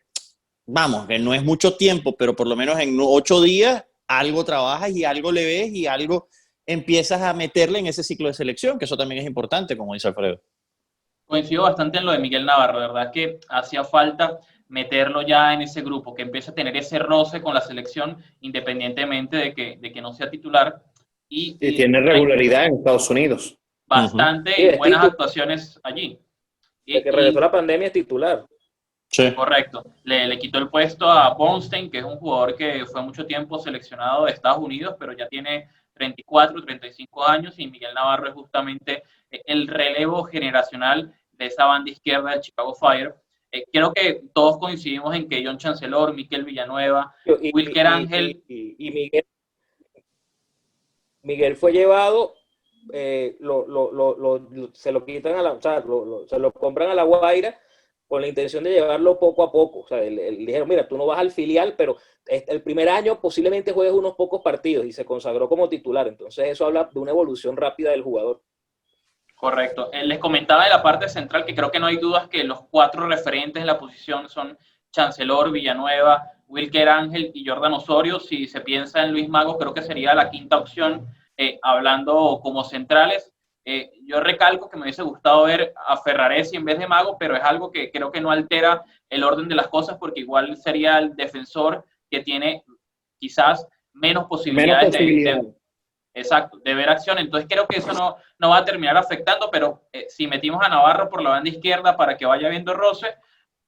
vamos, que no es mucho tiempo, pero por lo menos en 8 días algo trabajas y algo le ves y algo empiezas a meterle en ese ciclo de selección, que eso también es importante, como dice Alfredo. Coincido bastante en lo de Miguel Navarro, de verdad que hacía falta meterlo ya en ese grupo, que empiece a tener ese roce con la selección, independientemente de que no sea titular. Y tiene regularidad en Estados Unidos. Bastante buenas actuaciones allí. De que regresó la pandemia es titular. Sí. Correcto. Le quitó el puesto a Bornstein, que es un jugador que fue mucho tiempo seleccionado de Estados Unidos, pero ya tiene 34, 35 años, y Miguel Navarro es justamente el relevo generacional de esa banda izquierda del Chicago Fire. Creo que todos coincidimos en que John Chancellor, Mikel Villanueva, Wilker Ángel... Y Miguel Miguel fue llevado, se lo quitan o sea, se lo compran a La Guaira con la intención de llevarlo poco a poco. O sea, le dijeron, mira, tú no vas al filial, pero el primer año posiblemente juegues unos pocos partidos, y se consagró como titular. Entonces eso habla de una evolución rápida del jugador. Correcto. Les comentaba de la parte central que creo que no hay dudas que los 4 referentes en la posición son Chancellor, Villanueva, Wilker Ángel y Jordan Osorio. Si se piensa en Luis Mago, creo que sería la quinta opción, hablando como centrales. Yo recalco que me hubiese gustado ver a Ferraresi en vez de Mago, pero es algo que creo que no altera el orden de las cosas, porque igual sería el defensor que tiene quizás menos posibilidades exacto, de ver acción. Entonces creo que eso no va a terminar afectando, pero si metimos a Navarro por la banda izquierda para que vaya viendo roce,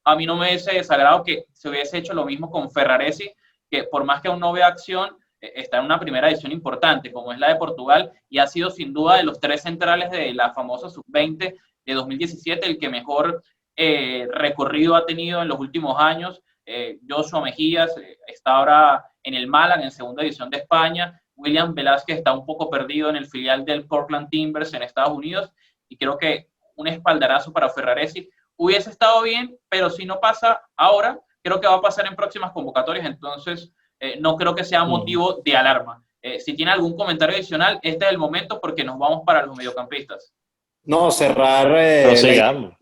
a mí no me hubiese desagrado que se hubiese hecho lo mismo con Ferraresi, que por más que aún no vea acción, está en una primera edición importante, como es la de Portugal, y ha sido sin duda de los 3 centrales de la famosa Sub-20 de 2017 el que mejor recorrido ha tenido en los últimos años. Joshua Mejías está ahora en el Málaga, en segunda división de España. William Velázquez está un poco perdido en el filial del Portland Timbers en Estados Unidos, y creo que un espaldarazo para Ferraresi hubiese estado bien, pero si no pasa ahora, creo que va a pasar en próximas convocatorias. Entonces no creo que sea motivo de alarma. Si tiene algún comentario adicional, este es el momento, porque nos vamos para los mediocampistas. No, cerrar Prosigamos.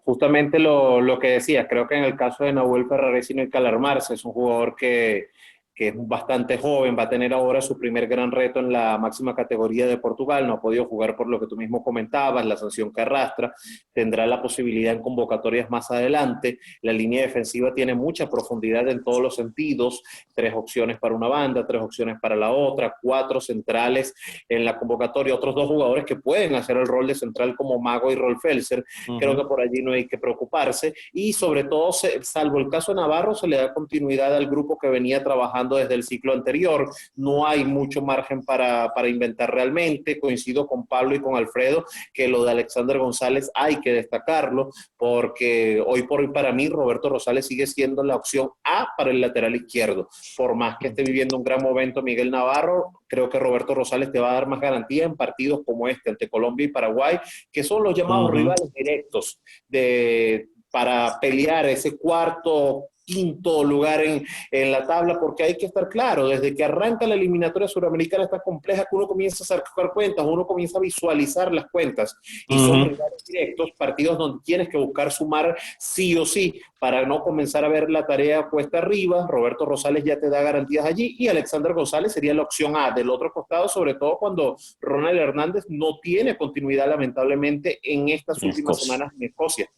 justamente lo que decía. Creo que en el caso de Nahuel Ferraresi no hay que alarmarse. Es un jugador que es bastante joven, va a tener ahora su primer gran reto en la máxima categoría de Portugal. No ha podido jugar por lo que tú mismo comentabas, la sanción que arrastra. Tendrá la posibilidad en convocatorias más adelante. La línea defensiva tiene mucha profundidad en todos los sentidos. 3 opciones para una banda, 3 opciones para la otra, 4 centrales en la convocatoria, otros 2 jugadores que pueden hacer el rol de central como Mago y Rolf Elser. Creo que por allí no hay que preocuparse, y sobre todo, salvo el caso de Navarro, se le da continuidad al grupo que venía trabajando desde el ciclo anterior. No hay mucho margen para inventar realmente. Coincido con Pablo y con Alfredo que lo de Alexander González hay que destacarlo, porque hoy por hoy para mí Roberto Rosales sigue siendo la opción A para el lateral izquierdo. Por más que esté viviendo un gran momento Miguel Navarro, creo que Roberto Rosales te va a dar más garantía en partidos como este ante Colombia y Paraguay, que son los llamados rivales directos para pelear ese cuarto, quinto lugar en la tabla, porque hay que estar claro, desde que arranca la eliminatoria suramericana está compleja, que uno comienza a sacar cuentas, uno comienza a visualizar las cuentas, y son rivales directos, partidos donde tienes que buscar sumar sí o sí, para no comenzar a ver la tarea cuesta arriba. Roberto Rosales ya te da garantías allí, y Alexander González sería la opción A del otro costado, sobre todo cuando Ronald Hernández no tiene continuidad lamentablemente en estas últimas semanas en Escocia.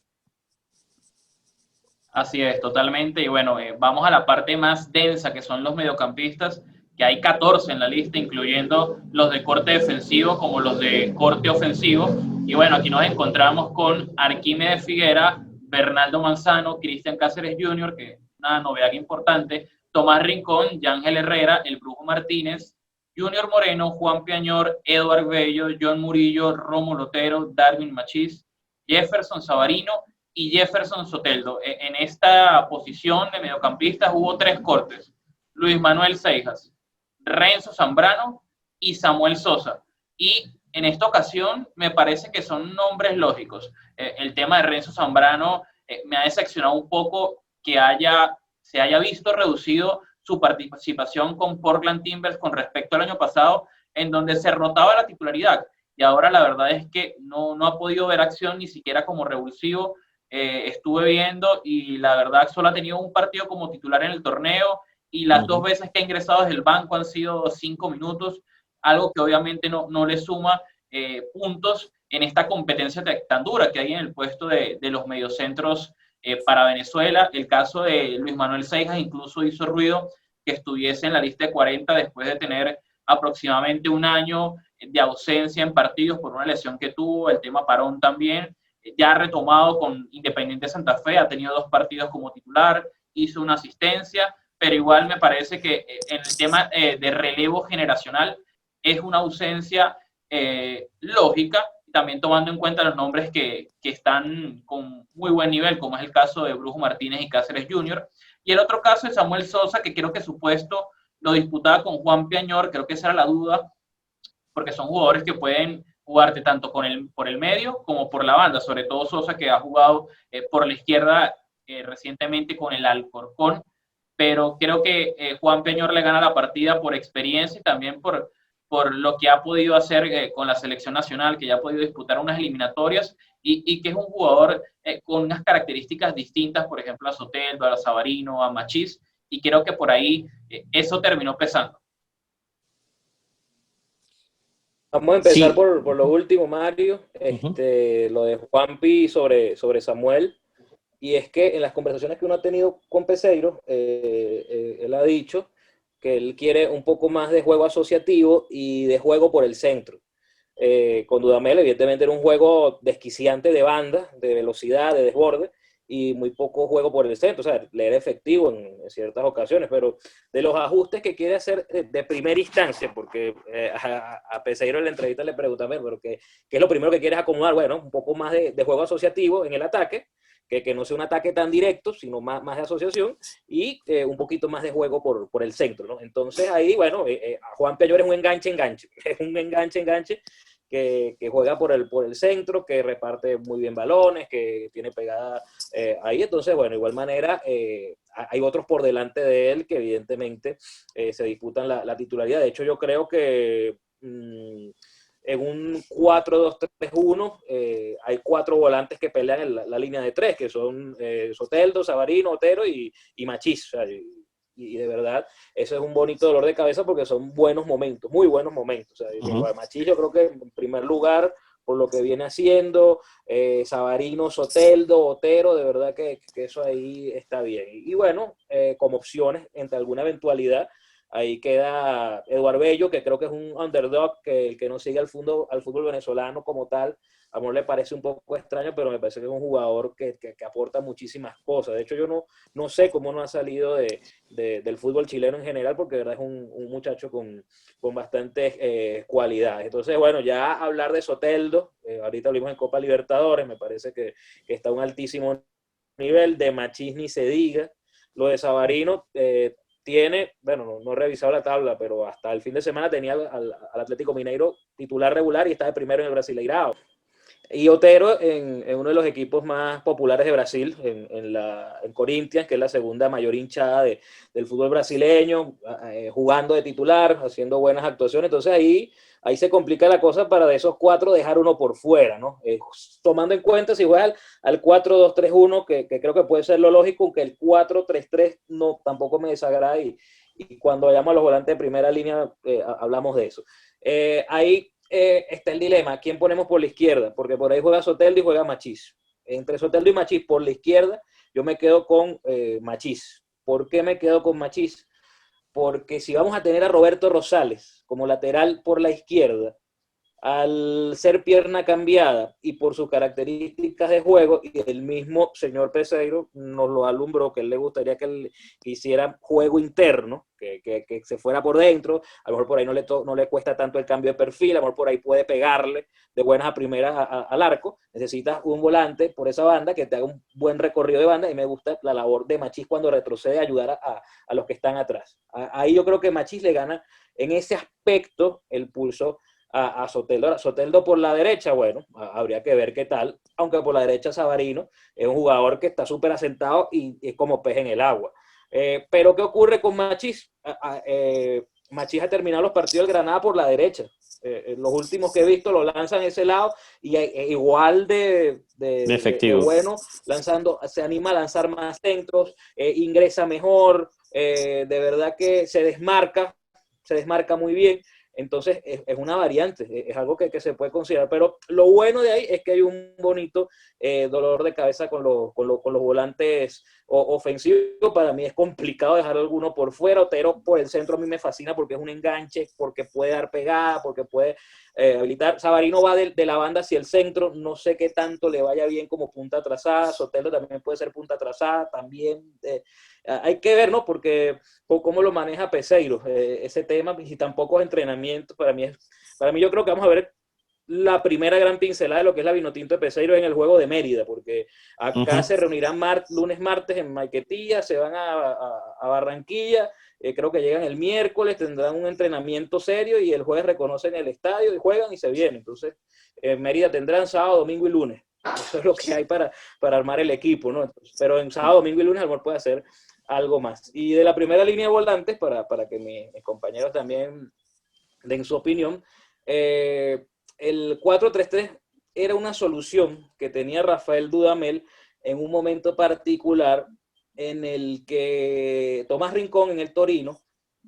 Así es, totalmente. Y bueno, vamos a la parte más densa, que son los mediocampistas, que hay 14 en la lista, incluyendo los de corte defensivo como los de corte ofensivo. Y bueno, aquí nos encontramos con Arquímedes Figuera, Bernardo Manzano, Cristian Cáceres Jr., que es una novedad importante, Tomás Rincón, Yángel Herrera, El Brujo Martínez, Junior Moreno, Juan Piañor, Eduard Bello, John Murillo, Rómulo Otero, Darwin Machís, Jefferson Savarino y Jefferson Soteldo. En esta posición de mediocampistas hubo 3 cortes: Luis Manuel Seijas, Renzo Zambrano y Samuel Sosa. Y en esta ocasión me parece que son nombres lógicos. El tema de Renzo Zambrano me ha decepcionado un poco que se haya visto reducido su participación con Portland Timbers con respecto al año pasado, en donde se rotaba la titularidad. Y ahora la verdad es que no ha podido ver acción ni siquiera como revulsivo. Estuve viendo y la verdad solo ha tenido un partido como titular en el torneo, y las 2 veces que ha ingresado desde el banco han sido 5 minutos, algo que obviamente no le suma puntos en esta competencia tan dura que hay en el puesto de los mediocentros para Venezuela. El caso de Luis Manuel Seijas incluso hizo ruido que estuviese en la lista de 40 después de tener aproximadamente un año de ausencia en partidos por una lesión que tuvo, el tema parón también. Ya ha retomado con Independiente Santa Fe, ha tenido 2 partidos como titular, hizo una asistencia, pero igual me parece que en el tema de relevo generacional es una ausencia lógica, también tomando en cuenta los nombres que están con muy buen nivel, como es el caso de Brujo Martínez y Cáceres Jr. Y el otro caso es Samuel Sosa, que creo que su puesto lo disputaba con Juan Piañor, creo que esa era la duda, porque son jugadores que pueden jugarte tanto por el medio como por la banda, sobre todo Sosa, que ha jugado por la izquierda recientemente con el Alcorcón, pero creo que Juan Peñor le gana la partida por experiencia y también por lo que ha podido hacer con la selección nacional, que ya ha podido disputar unas eliminatorias y que es un jugador con unas características distintas, por ejemplo, a Soteldo, a Savarino, a Machís, y creo que por ahí eso terminó pesando. Vamos a empezar Sí. por lo último, Mario, lo de Juanpi sobre Samuel. Y es que en las conversaciones que uno ha tenido con Peseiro, él ha dicho que él quiere un poco más de juego asociativo y de juego por el centro. Con Dudamel, evidentemente, era un juego desquiciante de banda, de velocidad, de desborde, y muy poco juego por el centro. O sea, le era efectivo en ciertas ocasiones, pero de los ajustes que quiere hacer de primera instancia, porque a Peseiro en la entrevista le preguntan, pero ¿qué es lo primero que quieres acomodar? Bueno, un poco más de juego asociativo en el ataque, que no sea un ataque tan directo, sino más de asociación, y un poquito más de juego por el centro, ¿no? Entonces ahí, bueno, Juan Peñor es un enganche, es un enganche que juega por el centro, que reparte muy bien balones, que tiene pegada ahí. Entonces, bueno, de igual manera, hay otros por delante de él que evidentemente se disputan la titularidad. De hecho, yo creo que en un 4-2-3-1 hay 4 volantes que pelean en la línea de 3, que son Soteldo, Savarino, Otero y Machís. O sea, y de verdad, eso es un bonito dolor de cabeza porque son buenos momentos, muy buenos momentos. O sea, Machís yo creo que en primer lugar, por lo que viene haciendo, Savarino, Soteldo, Otero, de verdad que eso ahí está bien. Y bueno, como opciones, entre alguna eventualidad, ahí queda Eduard Bello, que creo que es un underdog, que no sigue al fútbol venezolano como tal. A mí le parece un poco extraño, pero me parece que es un jugador que aporta muchísimas cosas. De hecho, yo no sé cómo no ha salido del fútbol chileno en general, porque de verdad es un muchacho con bastantes cualidades. Entonces, bueno, ya hablar de Soteldo, ahorita lo vimos en Copa Libertadores, me parece que está a un altísimo nivel. De Machís ni se diga. Lo de Savarino tiene, bueno, no he revisado la tabla, pero hasta el fin de semana tenía al Atlético Mineiro titular regular y está de primero en el Brasileirao. Y Otero en uno de los equipos más populares de Brasil, en Corinthians, que es la segunda mayor hinchada del fútbol brasileño, jugando de titular, haciendo buenas actuaciones. Entonces ahí se complica la cosa para de esos 4 dejar uno por fuera, ¿no? Tomando en cuenta si juega al 4-2-3-1, que creo que puede ser lo lógico, aunque el 4-3-3 no, tampoco me desagrada, y cuando vayamos a los volantes de primera línea hablamos de eso. Ahí está el dilema, ¿quién ponemos por la izquierda? Porque por ahí juega Soteldo y juega Machís. Entre Soteldo y Machís por la izquierda, yo me quedo con Machís. ¿Por qué me quedo con Machís? Porque si vamos a tener a Roberto Rosales como lateral por la izquierda, al ser pierna cambiada y por sus características de juego, y el mismo señor Peseiro nos lo alumbró, que él le gustaría que él hiciera juego interno, que se fuera por dentro. A lo mejor por ahí no le cuesta tanto el cambio de perfil, a lo mejor por ahí puede pegarle de buenas a primeras al arco. Necesitas un volante por esa banda que te haga un buen recorrido de banda, y me gusta la labor de Machís cuando retrocede, ayudar a los que están atrás. Ahí yo creo que Machís le gana en ese aspecto el pulso a Soteldo. Soteldo por la derecha, bueno, habría que ver qué tal, aunque por la derecha Savarino es un jugador que está súper asentado y es como pez en el agua. Pero ¿qué ocurre con Machís? Machís ha terminado los partidos del Granada por la derecha. Los últimos que he visto lo lanzan a ese lado y igual de efectivo. de bueno, se anima a lanzar más centros, ingresa mejor, de verdad que se desmarca muy bien. Entonces es una variante, es algo que se puede considerar, pero lo bueno de ahí es que hay un bonito dolor de cabeza con los volantes ofensivos. Para mí es complicado dejar alguno por fuera. Otero por el centro a mí me fascina porque es un enganche, porque puede dar pegada, porque puede habilitar. Savarino va de la banda hacia el centro, no sé qué tanto le vaya bien como punta atrasada. Soteldo también puede ser punta atrasada, también hay que ver, ¿no? Porque cómo lo maneja Peseiro, ese tema, y tampoco es entrenamiento. Para mí yo creo que vamos a ver la primera gran pincelada de lo que es la Vinotinto de Peseiro en el juego de Mérida, porque acá se reunirán lunes, martes en Maiquetía, se van a Barranquilla, creo que llegan el miércoles, tendrán un entrenamiento serio y el jueves reconocen el estadio y juegan y se vienen. Entonces, en Mérida tendrán sábado, domingo y lunes. Eso es lo que hay para armar el equipo, ¿no? Entonces, pero en sábado, domingo y lunes a lo mejor puede hacer algo más. Y de la primera línea de volantes, para que mis compañeros también den su opinión, el 4-3-3 era una solución que tenía Rafael Dudamel en un momento particular en el que Tomás Rincón en el Torino,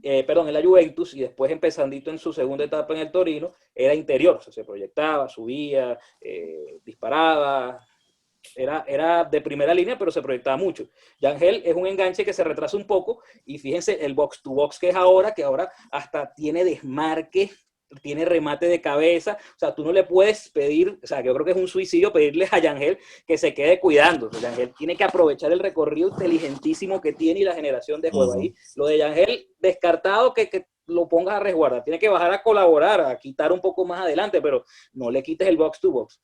en la Juventus, y después empezandito en su segunda etapa en el Torino, era interior, o sea, se proyectaba, subía, disparaba, era de primera línea, pero se proyectaba mucho. Yangel es un enganche que se retrasa un poco, y fíjense el box to box que ahora hasta tiene desmarque, tiene remate de cabeza, o sea, tú no le puedes pedir, o sea, yo creo que es un suicidio pedirle a Yangel que se quede cuidando. Yangel tiene que aprovechar el recorrido inteligentísimo que tiene y la generación de juego. Ahí, lo de Yangel, descartado que lo pongas a resguardar, tiene que bajar a colaborar, a quitar un poco más adelante, pero no le quites el box to box.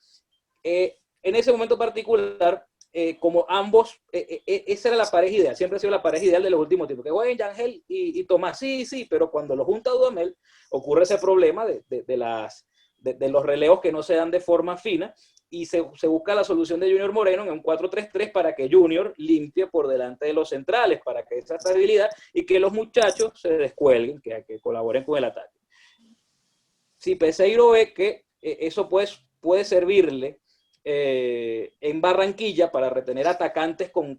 En ese momento particular, como ambos, esa era la pareja ideal, siempre ha sido la pareja ideal de los últimos tiempos, que jueguen Yangel y Tomás, sí, pero cuando lo junta Dudamel, ocurre ese problema de los relevos que no se dan de forma fina, y se busca la solución de Junior Moreno en un 4-3-3 para que Junior limpie por delante de los centrales, para que esa estabilidad y que los muchachos se descuelguen, que colaboren con el ataque. Si Peseiro ve que eso puede servirle en Barranquilla para retener atacantes con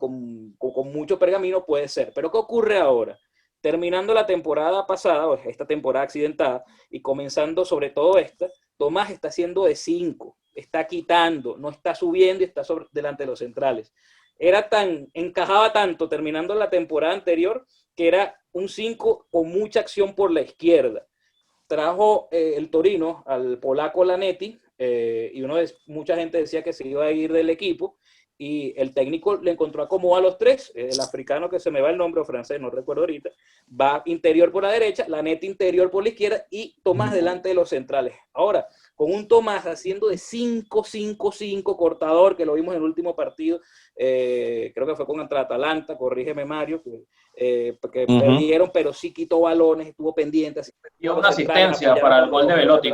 mucho pergamino, puede ser. Pero ¿qué ocurre ahora? Terminando la temporada pasada, o esta temporada accidentada, y comenzando sobre todo esta, Tomás está haciendo de 5, está quitando, no está subiendo y está delante de los centrales. Encajaba tanto terminando la temporada anterior que era un 5 con mucha acción por la izquierda. Trajo el Torino al polaco Lanetti, y mucha gente decía que se iba a ir del equipo, y el técnico le encontró acomodo a los tres, el africano que se me va el nombre, o francés, no recuerdo ahorita, va interior por la derecha, Lanetti interior por la izquierda, y Tomás delante de los centrales. Ahora, con un Tomás haciendo de 5-5-5 cortador, que lo vimos en el último partido, creo que fue contra Atalanta, corrígeme Mario, porque perdieron, pero sí quitó balones, estuvo pendiente. Y una asistencia para el gol de Velotti.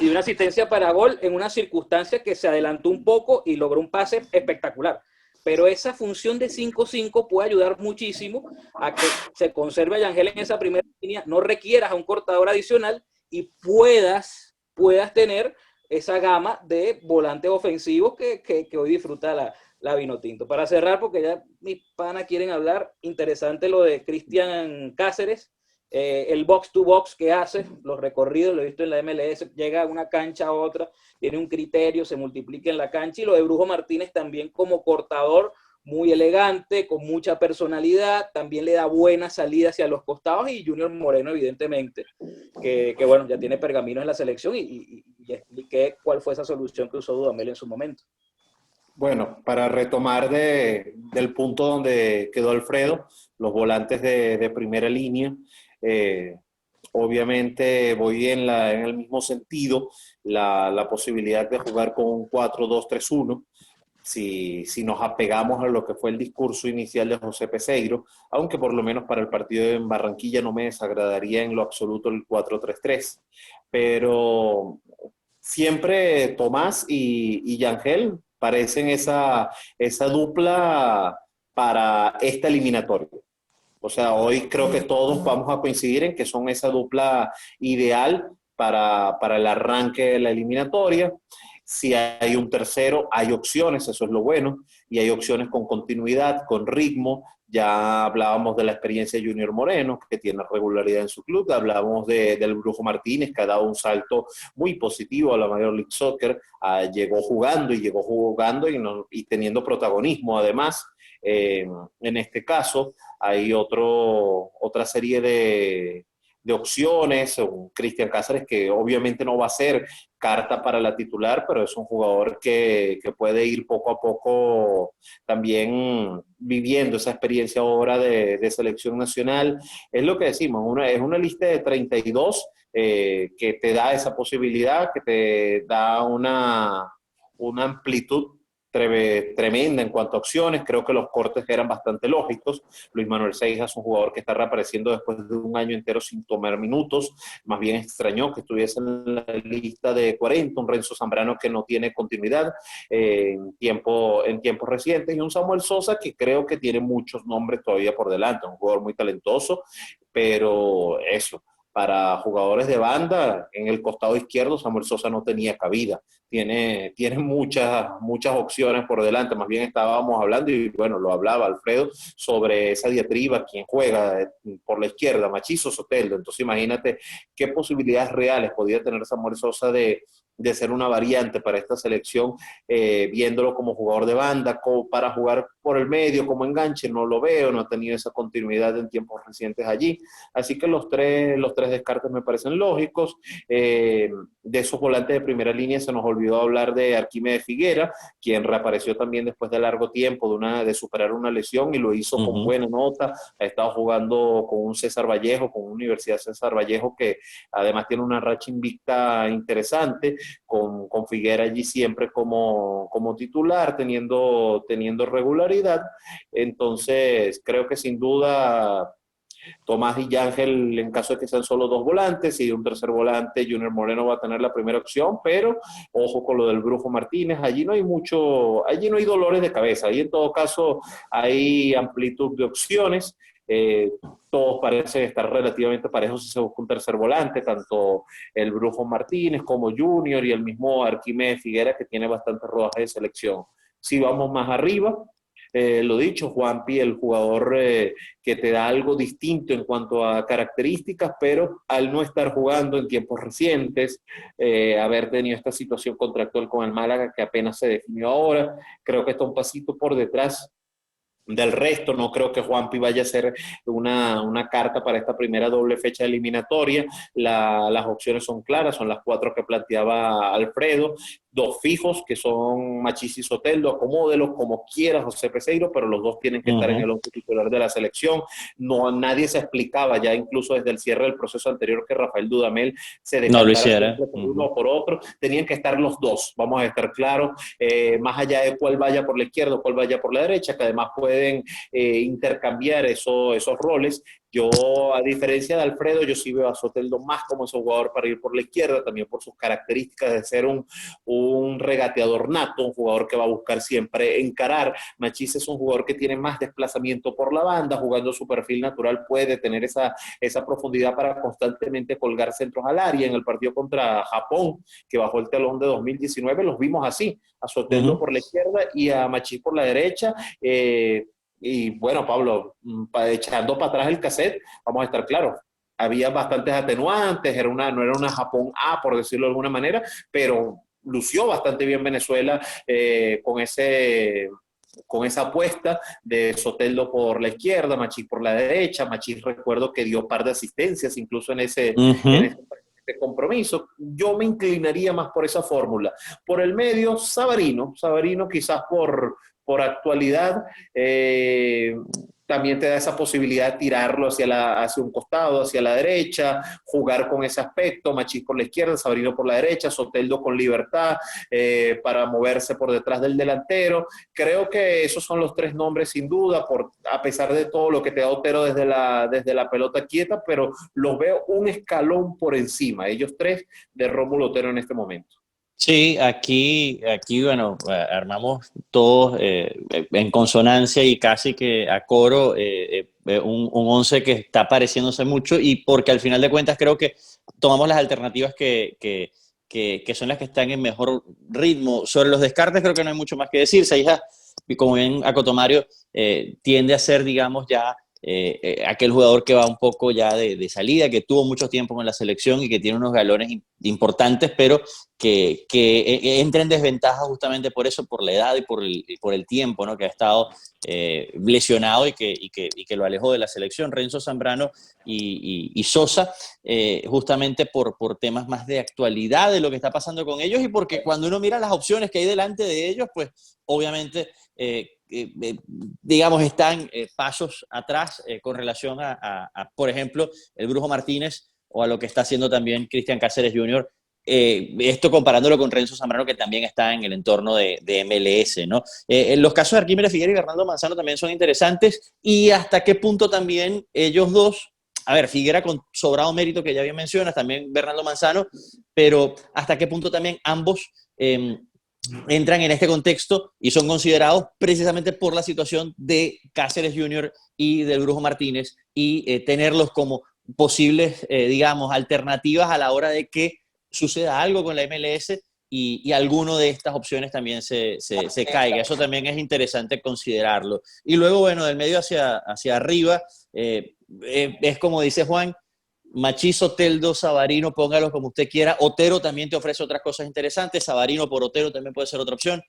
Y una asistencia para gol en una circunstancia que se adelantó un poco y logró un pase espectacular. Pero esa función de 5-5 puede ayudar muchísimo a que se conserve a Yangel en esa primera línea, no requieras a un cortador adicional y puedas tener esa gama de volantes ofensivos que hoy disfruta la Vinotinto. Para cerrar, porque ya mis panas quieren hablar, interesante lo de Cristian Cáceres, el box to box que hace, los recorridos, lo he visto en la MLS, llega a una cancha a otra, tiene un criterio, se multiplica en la cancha, y lo de Brujo Martínez también como cortador, muy elegante, con mucha personalidad, también le da buena salida hacia los costados, y Junior Moreno, evidentemente, que bueno, ya tiene pergaminos en la selección, y expliqué cuál fue esa solución que usó Dudamel en su momento. Bueno, para retomar del punto donde quedó Alfredo, los volantes de primera línea, obviamente voy en el mismo sentido, la posibilidad de jugar con un 4-2-3-1, si nos apegamos a lo que fue el discurso inicial de José Peseiro, aunque por lo menos para el partido en Barranquilla no me desagradaría en lo absoluto el 4-3-3, pero siempre Tomás y Yangel parecen esa dupla para esta eliminatoria. O sea, hoy creo que todos vamos a coincidir en que son esa dupla ideal para el arranque de la eliminatoria. Si hay un tercero, hay opciones, eso es lo bueno, y hay opciones con continuidad, con ritmo. Ya hablábamos de la experiencia de Junior Moreno, que tiene regularidad en su club, hablábamos del Brujo Martínez, que ha dado un salto muy positivo a la Major League Soccer, llegó jugando y teniendo protagonismo además. En este caso hay otra serie de de opciones, un Cristian Cáceres que obviamente no va a ser carta para la titular, pero es un jugador que puede ir poco a poco también viviendo esa experiencia ahora de selección nacional. Es lo que decimos, es una lista de 32 que te da esa posibilidad, que te da una amplitud tremenda en cuanto a opciones. Creo que los cortes eran bastante lógicos. Luis Manuel Seijas es un jugador que está reapareciendo después de un año entero sin tomar minutos. Más bien extrañó que estuviese en la lista de 40. Un Renzo Zambrano que no tiene continuidad en tiempos recientes. Y un Samuel Sosa que creo que tiene muchos nombres todavía por delante. Un jugador muy talentoso, pero eso, para jugadores de banda, en el costado izquierdo Samuel Sosa no tenía cabida. Tiene muchas opciones por delante. Más bien estábamos hablando, y bueno, lo hablaba Alfredo, sobre esa diatriba, quién juega por la izquierda, Machís o Soteldo. Entonces imagínate qué posibilidades reales podía tener Samuel Sosa de ser una variante para esta selección, viéndolo como jugador de banda, para jugar por el medio, como enganche, no lo veo, no ha tenido esa continuidad en tiempos recientes allí. Así que los tres descartes me parecen lógicos. De esos volantes de primera línea se nos olvidó hablar de Arquímedes Figuera, quien reapareció también después de largo tiempo de superar una lesión, y lo hizo con buena nota. Ha estado jugando con un César Vallejo, con Universidad César Vallejo, que además tiene una racha invicta interesante, con Figuera allí siempre como titular, teniendo regularidad. Entonces creo que sin duda Tomás y Yángel, en caso de que sean solo dos volantes, y un tercer volante, Junior Moreno va a tener la primera opción, pero ojo con lo del Brujo Martínez. Allí no hay dolores de cabeza. Ahí en todo caso hay amplitud de opciones. Todos parecen estar relativamente parejos si se busca un tercer volante, tanto el Brujo Martínez como Junior y el mismo Arquímedes Figuera, que tiene bastante rodaje de selección. Si vamos más arriba, lo dicho, Juanpi, el jugador que te da algo distinto en cuanto a características, pero al no estar jugando en tiempos recientes, haber tenido esta situación contractual con el Málaga que apenas se definió ahora, creo que está un pasito por detrás del resto. No creo que Juanpi vaya a ser una carta para esta primera doble fecha eliminatoria. Las opciones son claras, son las 4 que planteaba Alfredo. 2 fijos, que son Machís y Soteldo. Acomódelos como quiera José Peseiro, pero los dos tienen que estar en el once titular de la selección. Nadie se explicaba ya, incluso desde el cierre del proceso anterior, que Rafael Dudamel se decantara por uno o por otro. Tenían que estar los dos, vamos a estar claros, más allá de cuál vaya por la izquierda o cuál vaya por la derecha, que además pueden intercambiar esos roles. Yo, a diferencia de Alfredo, yo sí veo a Soteldo más como ese jugador para ir por la izquierda, también por sus características de ser un regateador nato, un jugador que va a buscar siempre encarar. Machís es un jugador que tiene más desplazamiento por la banda, jugando su perfil natural puede tener esa profundidad para constantemente colgar centros al área. En el partido contra Japón, que bajó el telón de 2019, los vimos así, a Soteldo por la izquierda y a Machís por la derecha. Y bueno, Pablo, echando para atrás el cassette, vamos a estar claros, había bastantes atenuantes, no era una Japón A, por decirlo de alguna manera, pero lució bastante bien Venezuela con esa apuesta de Soteldo por la izquierda, Machís por la derecha. Machís, recuerdo que dio un par de asistencias incluso en ese compromiso. Yo me inclinaría más por esa fórmula. Por el medio, Savarino quizás por actualidad, también te da esa posibilidad de tirarlo hacia un costado, hacia la derecha, jugar con ese aspecto. Machís por la izquierda, Savarino por la derecha, Soteldo con libertad para moverse por detrás del delantero. Creo que esos son los 3 nombres sin duda, a pesar de todo lo que te da Otero desde la pelota quieta, pero los veo un escalón por encima, ellos 3 de Rómulo Otero en este momento. Sí, aquí bueno, armamos todos en consonancia y casi que a coro un once que está pareciéndose mucho, y porque al final de cuentas creo que tomamos las alternativas que son las que están en mejor ritmo. Sobre los descartes creo que no hay mucho más que decir. Seijas, como bien acotó Mario, tiende a ser, digamos, ya aquel jugador que va un poco ya de salida, que tuvo mucho tiempo con la selección y que tiene unos galones importantes, pero que entra en desventaja justamente por eso, por la edad y por el tiempo, ¿no? Que ha estado lesionado y que lo alejó de la selección. Renzo Zambrano y Sosa, justamente por temas más de actualidad de lo que está pasando con ellos y porque cuando uno mira las opciones que hay delante de ellos, pues obviamente digamos, están pasos atrás con relación por ejemplo, el Brujo Martínez o a lo que está haciendo también Cristian Cáceres Jr., esto comparándolo con Renzo Zambrano, que también está en el entorno de MLS, ¿no? En los casos de Arquímedes Figueroa y Bernardo Manzano también son interesantes, y hasta qué punto también ellos dos, a ver, Figuera con sobrado mérito, que ya bien mencionas, también Bernardo Manzano, pero hasta qué punto también ambos entran en este contexto y son considerados precisamente por la situación de Cáceres Jr. y del Brujo Martínez, y tenerlos como posibles, digamos, alternativas a la hora de que suceda algo con la MLS y alguno de estas opciones también se caiga. Eso también es interesante considerarlo. Y luego, bueno, del medio hacia arriba, es como dice Juan, Machís, Soteldo, Savarino, póngalo como usted quiera. Otero también te ofrece otras cosas interesantes. Savarino por Otero también puede ser otra opción.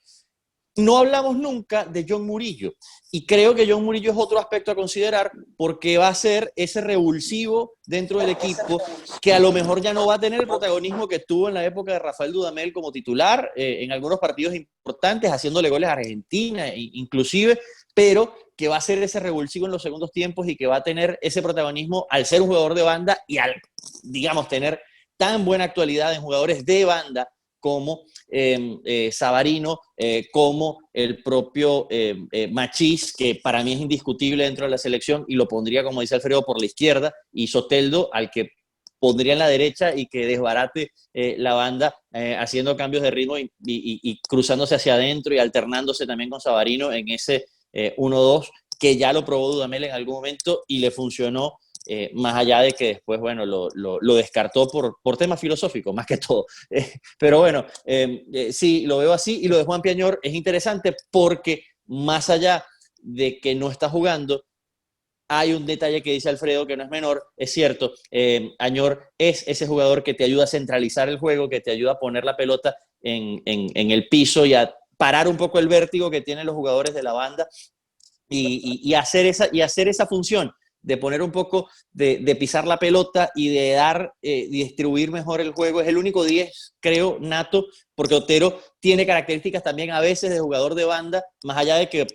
No hablamos nunca de John Murillo, y creo que John Murillo es otro aspecto a considerar, porque va a ser ese revulsivo dentro del equipo que a lo mejor ya no va a tener el protagonismo que tuvo en la época de Rafael Dudamel como titular, en algunos partidos importantes, haciéndole goles a Argentina inclusive, pero que va a ser ese revulsivo en los segundos tiempos y que va a tener ese protagonismo al ser un jugador de banda y al, digamos, tener tan buena actualidad en jugadores de banda como Savarino, como el propio Machís, que para mí es indiscutible dentro de la selección y lo pondría, como dice Alfredo, por la izquierda, y Soteldo, al que pondría en la derecha y que desbarate la banda, haciendo cambios de ritmo y cruzándose hacia adentro y alternándose también con Savarino en ese 1-2, que ya lo probó Dudamel en algún momento y le funcionó, más allá de que después, bueno, lo descartó por temas filosóficos, más que todo. Pero bueno, sí, lo veo así. Y lo de Juan Piañor es interesante porque, más allá de que no está jugando, hay un detalle que dice Alfredo que no es menor, es cierto. Añor es ese jugador que te ayuda a centralizar el juego, que te ayuda a poner la pelota en el piso y a parar un poco el vértigo que tienen los jugadores de la banda y hacer esa función de poner un poco, de pisar la pelota y de distribuir mejor el juego. Es el único 10, creo, nato, porque Otero tiene características también a veces de jugador de banda, más allá de que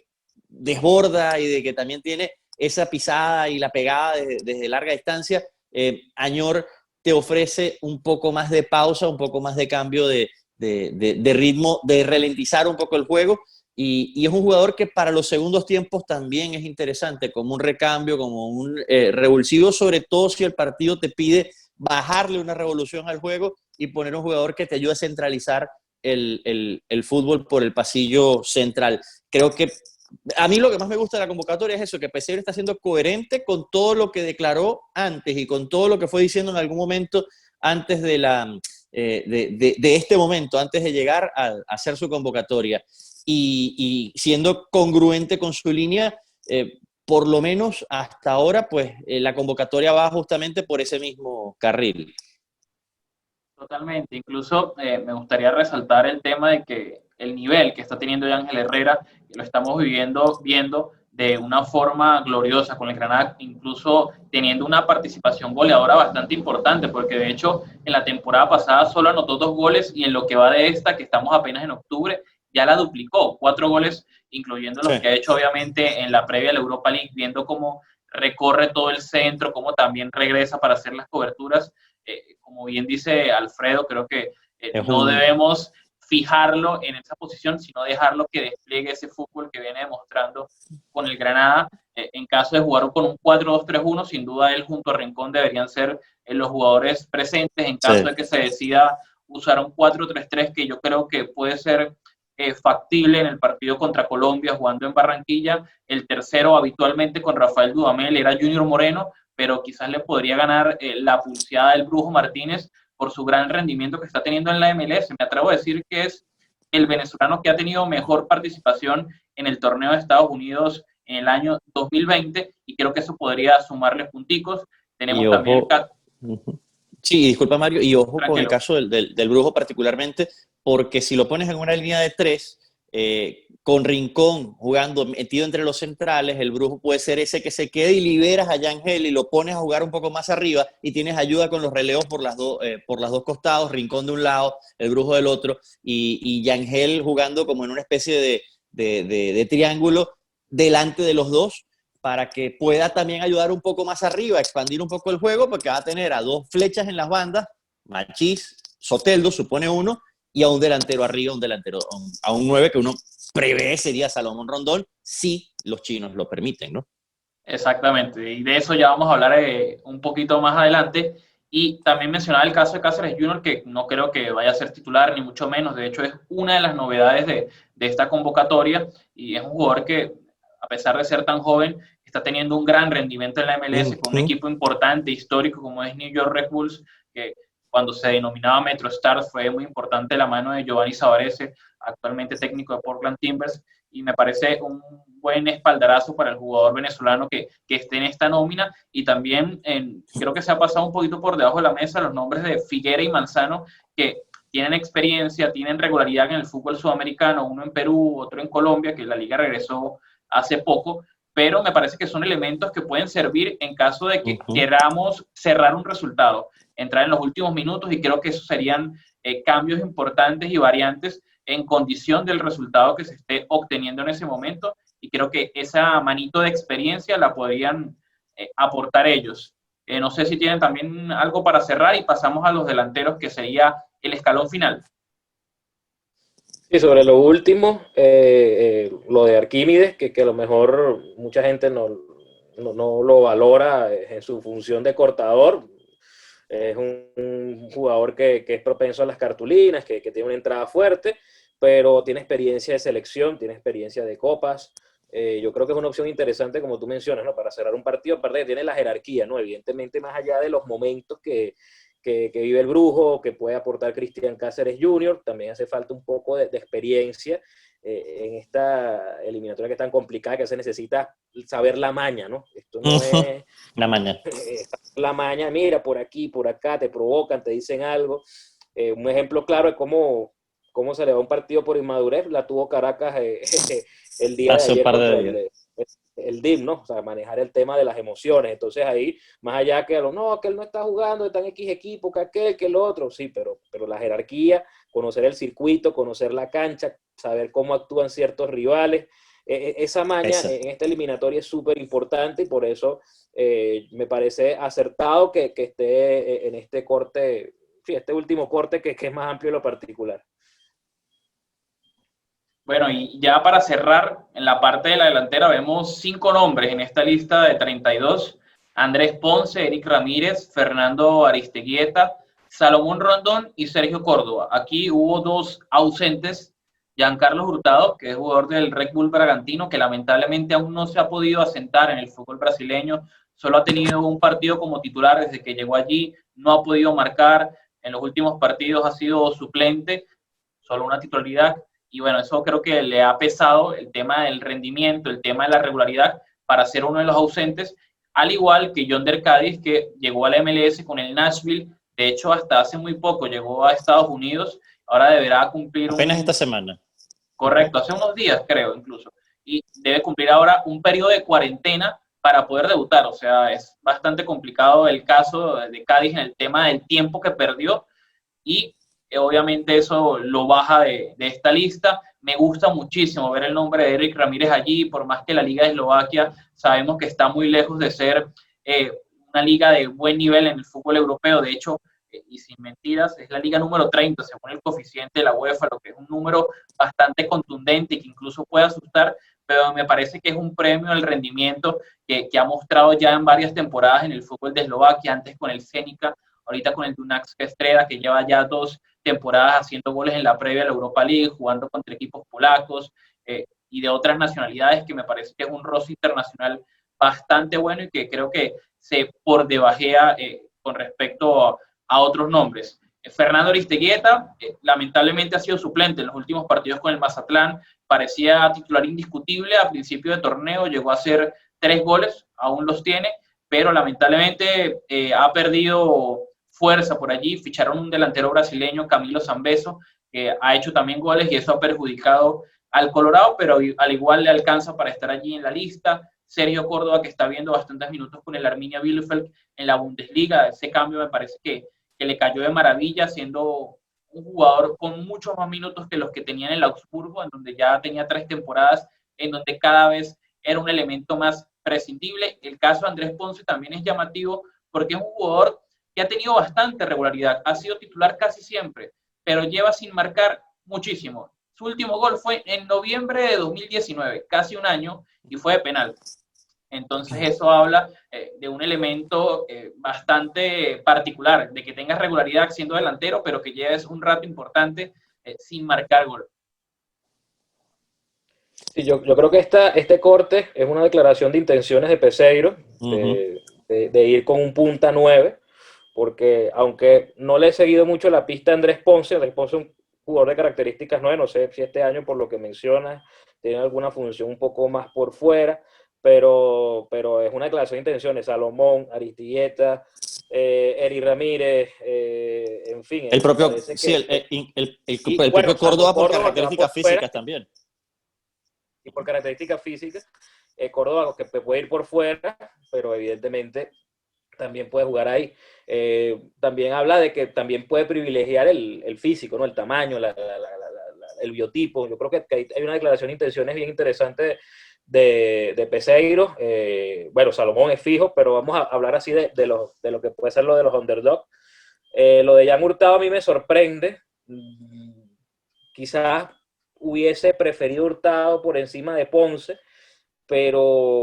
desborda y de que también tiene esa pisada y la pegada desde larga distancia. Añor te ofrece un poco más de pausa, un poco más de cambio de ritmo, de ralentizar un poco el juego. Y es un jugador que para los segundos tiempos también es interesante, como un recambio, como un revulsivo, sobre todo si el partido te pide bajarle una revolución al juego y poner un jugador que te ayude a centralizar el fútbol por el pasillo central. Creo que a mí lo que más me gusta de la convocatoria es eso, que Peseiro está siendo coherente con todo lo que declaró antes y con todo lo que fue diciendo en algún momento antes de este momento, antes de llegar a hacer su convocatoria. Y siendo congruente con su línea, por lo menos hasta ahora, pues la convocatoria va justamente por ese mismo carril. Totalmente. Incluso me gustaría resaltar el tema de que el nivel que está teniendo Ángel Herrera lo estamos viendo de una forma gloriosa con el Granada, incluso teniendo una participación goleadora bastante importante, porque de hecho en la temporada pasada solo anotó 2 goles y en lo que va de esta, que estamos apenas en octubre, ya la duplicó, 4 goles, incluyendo los que ha hecho obviamente en la previa de la Europa League, viendo cómo recorre todo el centro, cómo también regresa para hacer las coberturas. Como bien dice Alfredo, creo que no debemos fijarlo en esa posición, sino dejarlo que despliegue ese fútbol que viene demostrando con el Granada. En caso de jugar con un 4-2-3-1, sin duda él junto a Rincón deberían ser los jugadores presentes. En caso de que se decida usar un 4-3-3, que yo creo que puede ser factible en el partido contra Colombia jugando en Barranquilla. El tercero habitualmente con Rafael Dudamel era Junior Moreno, pero quizás le podría ganar la pulseada del Brujo Martínez por su gran rendimiento que está teniendo en la MLS. Me atrevo a decir que es el venezolano que ha tenido mejor participación en el torneo de Estados Unidos en el año 2020, y creo que eso podría sumarle punticos. Tenemos también Sí, disculpa Mario, y ojo con el Tranquilo. caso del Brujo particularmente, porque si lo pones en una línea de tres, con Rincón jugando metido entre los centrales, el Brujo puede ser ese que se quede y liberas a Yangel y lo pones a jugar un poco más arriba y tienes ayuda con los relevos por las dos costados, Rincón de un lado, el Brujo del otro, y Yangel jugando como en una especie de triángulo delante de los dos, para que pueda también ayudar un poco más arriba, expandir un poco el juego, porque va a tener a dos flechas en las bandas, Machís, Soteldo, supone uno, y a un delantero arriba, a un 9 que uno prevé sería Salomón Rondón, si los chinos lo permiten, ¿no? Exactamente, y de eso ya vamos a hablar un poquito más adelante. Y también mencionaba el caso de Cáceres Junior, que no creo que vaya a ser titular, ni mucho menos. De hecho, es una de las novedades de esta convocatoria y es un jugador que, a pesar de ser tan joven, está teniendo un gran rendimiento en la MLS con un equipo importante, histórico, como es New York Red Bulls, que cuando se denominaba Metro Stars fue muy importante la mano de Giovanni Savarese, actualmente técnico de Portland Timbers, y me parece un buen espaldarazo para el jugador venezolano que esté en esta nómina. Y también creo que se ha pasado un poquito por debajo de la mesa los nombres de Figuera y Manzano, que tienen experiencia, tienen regularidad en el fútbol sudamericano, uno en Perú, otro en Colombia, que la liga regresó hace poco, pero me parece que son elementos que pueden servir en caso de que queramos cerrar un resultado, entrar en los últimos minutos, y creo que esos serían cambios importantes y variantes en condición del resultado que se esté obteniendo en ese momento, y creo que esa manito de experiencia la podrían aportar ellos. No sé si tienen también algo para cerrar y pasamos a los delanteros, que sería el escalón final. Sí, sobre lo último, lo de Arquímedes, que a lo mejor mucha gente no lo valora en su función de cortador. Es un jugador que es propenso a las cartulinas, que tiene una entrada fuerte, pero tiene experiencia de selección, tiene experiencia de copas. Yo creo que es una opción interesante, como tú mencionas, ¿no? Para cerrar un partido, aparte que tiene la jerarquía, ¿no? Evidentemente, más allá de los momentos que vive el Brujo, que puede aportar Cristian Cáceres Jr., también hace falta un poco de experiencia en esta eliminatoria que es tan complicada, que se necesita saber la maña, ¿no? Esto no es la maña. La maña, mira, por aquí, por acá, te provocan, te dicen algo. Un ejemplo claro de cómo se le va un partido por inmadurez, la tuvo Caracas el día de Hace un ayer par de contra días. el DIM, ¿no? O sea, manejar el tema de las emociones. Entonces ahí, más allá que no, que él no está jugando de tan X equipo, que aquel, que el otro, sí, pero la jerarquía, conocer el circuito, conocer la cancha, saber cómo actúan ciertos rivales, esa maña en esta eliminatoria es súper importante, y por eso me parece acertado que esté en este corte, sí, este último corte que es más amplio en lo particular. Bueno, y ya para cerrar, en la parte de la delantera vemos 5 nombres en esta lista de 32. Andrés Ponce, Eric Ramírez, Fernando Aristeguieta, Salomón Rondón y Sergio Córdoba. Aquí hubo 2 ausentes: Giancarlo Hurtado, que es jugador del Red Bull Bragantino, que lamentablemente aún no se ha podido asentar en el fútbol brasileño, solo ha tenido un partido como titular desde que llegó allí, no ha podido marcar, en los últimos partidos ha sido suplente, solo una titularidad. Y bueno, eso creo que le ha pesado el tema del rendimiento, el tema de la regularidad, para ser uno de los ausentes, al igual que Yonder Cádiz, que llegó a la MLS con el Nashville. De hecho, hasta hace muy poco llegó a Estados Unidos, ahora deberá cumplir apenas esta semana. Correcto, hace unos días creo incluso, y debe cumplir ahora un periodo de cuarentena para poder debutar. O sea, es bastante complicado el caso de Cádiz en el tema del tiempo que perdió, y obviamente eso lo baja de esta lista. Me gusta muchísimo ver el nombre de Eric Ramírez allí, por más que la Liga de Eslovaquia sabemos que está muy lejos de ser una liga de buen nivel en el fútbol europeo. De hecho, y sin mentiras, es la liga número 30 según el coeficiente de la UEFA, lo que es un número bastante contundente y que incluso puede asustar, pero me parece que es un premio al rendimiento que ha mostrado ya en varias temporadas en el fútbol de Eslovaquia, antes con el Zenica, ahorita con el Dunajská Streda, que lleva ya 2 temporadas haciendo goles en la previa de la Europa League, jugando contra equipos polacos y de otras nacionalidades, que me parece que es un roster internacional bastante bueno y que creo que se por debajea con respecto a otros nombres. Fernando Aristeguieta, lamentablemente ha sido suplente en los últimos partidos con el Mazatlán, parecía titular indiscutible a principio de torneo, llegó a hacer 3 goles, aún los tiene, pero lamentablemente ha perdido fuerza por allí, ficharon un delantero brasileño, Camilo Zambeso, que ha hecho también goles y eso ha perjudicado al Colorado, pero al igual le alcanza para estar allí en la lista. Sergio Córdoba, que está viendo bastantes minutos con el Arminia Bielefeld en la Bundesliga, ese cambio me parece que le cayó de maravilla, siendo un jugador con muchos más minutos que los que tenía en el Augsburgo, en donde ya tenía 3 temporadas, en donde cada vez era un elemento más prescindible. El caso de Andrés Ponce también es llamativo porque es un jugador que ha tenido bastante regularidad, ha sido titular casi siempre, pero lleva sin marcar muchísimo. Su último gol fue en noviembre de 2019, casi un año, y fue de penal. Entonces eso habla de un elemento bastante particular, de que tengas regularidad siendo delantero, pero que lleves un rato importante sin marcar gol. Sí, yo creo que este corte es una declaración de intenciones de Peseiro, de ir con un punta 9, porque aunque no le he seguido mucho la pista a Andrés Ponce es un jugador de características 9, no sé si este año, por lo que mencionas, tiene alguna función un poco más por fuera, pero es una declaración de intenciones. Salomón, Aristilleta, Eri Ramírez, en fin. El propio, sí, el propio Córdoba por características físicas también. Y por características físicas, Córdoba que puede ir por fuera, pero evidentemente también puede jugar ahí. También habla de que también puede privilegiar el físico, ¿no? El tamaño, el biotipo. Yo creo que hay una declaración de intenciones bien interesante de Peseiro. Bueno, Salomón es fijo, pero vamos a hablar así de lo que puede ser lo de los underdogs. Lo de Jan Hurtado a mí me sorprende. Quizás hubiese preferido Hurtado por encima de Ponce, pero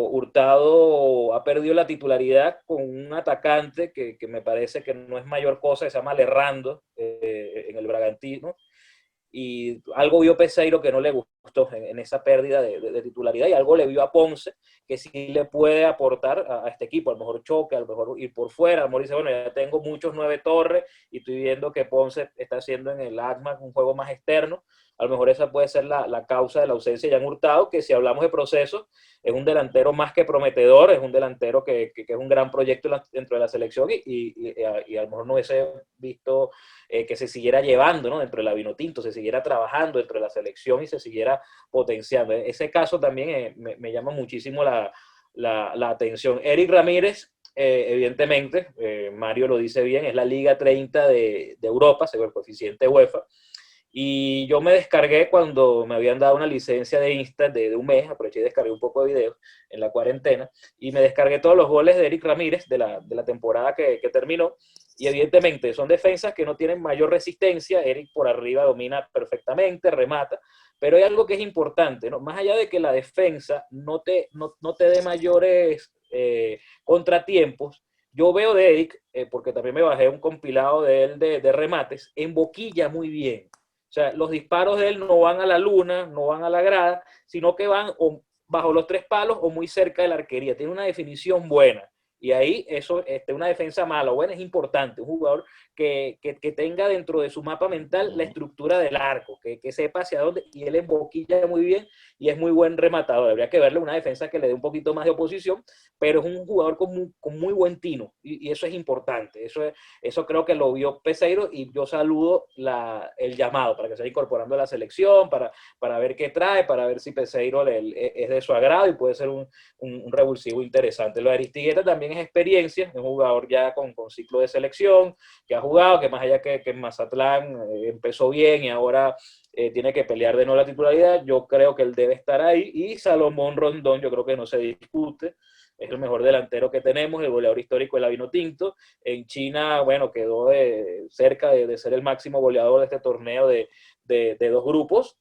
Hurtado ha perdido la titularidad con un atacante que me parece que no es mayor cosa, que se llama Lerrando, en el Bragantino, y algo vio Peseiro que no le gustó en esa pérdida de titularidad, y algo le vio a Ponce que sí le puede aportar a este equipo, a lo mejor choque, a lo mejor ir por fuera, a lo mejor dice, bueno, ya tengo muchos 9 torres y estoy viendo que Ponce está haciendo en el ACMA un juego más externo. A lo mejor esa puede ser la causa de la ausencia de Jan Hurtado, que si hablamos de procesos, es un delantero más que prometedor, es un delantero que es un gran proyecto dentro de la selección y a lo mejor no hubiese visto que se siguiera llevando, ¿no? Dentro de la Vinotinto, se siguiera trabajando dentro de la selección y se siguiera potenciando. Ese caso también me llama muchísimo la atención. Eric Ramírez, evidentemente, Mario lo dice bien, es la Liga 30 de Europa, según el coeficiente UEFA. Y yo me descargué cuando me habían dado una licencia de Insta de un mes, aproveché y descargué un poco de videos en la cuarentena, y me descargué todos los goles de Eric Ramírez de la temporada que terminó, y evidentemente son defensas que no tienen mayor resistencia. Eric por arriba domina perfectamente, remata, pero hay algo que es importante, ¿no? Más allá de que la defensa no te dé mayores contratiempos, yo veo de Eric, porque también me bajé un compilado de él de remates, en boquilla muy bien. O sea, los disparos de él no van a la luna, no van a la grada, sino que van o bajo los 3 palos o muy cerca de la arquería. Tiene una definición buena. Y ahí eso, una defensa mala o buena es importante. Un jugador que tenga dentro de su mapa mental la estructura del arco, que sepa hacia dónde, y él emboquilla muy bien y es muy buen rematador. Habría que verle una defensa que le dé un poquito más de oposición, pero es un jugador con muy buen tino y eso es importante. Eso creo que lo vio Peseiro y yo saludo el llamado para que se vaya incorporando a la selección, para ver qué trae, para ver si Peseiro es de su agrado y puede ser un revulsivo interesante. Lo de Aristigueta también es experiencia, es un jugador ya con ciclo de selección, que ha jugado, que más allá que en Mazatlán empezó bien y ahora tiene que pelear de nuevo la titularidad. Yo creo que él debe estar ahí, y Salomón Rondón yo creo que no se discute, es el mejor delantero que tenemos, el goleador histórico de la Vinotinto. En China, bueno, quedó cerca de ser el máximo goleador de este torneo de 2 grupos,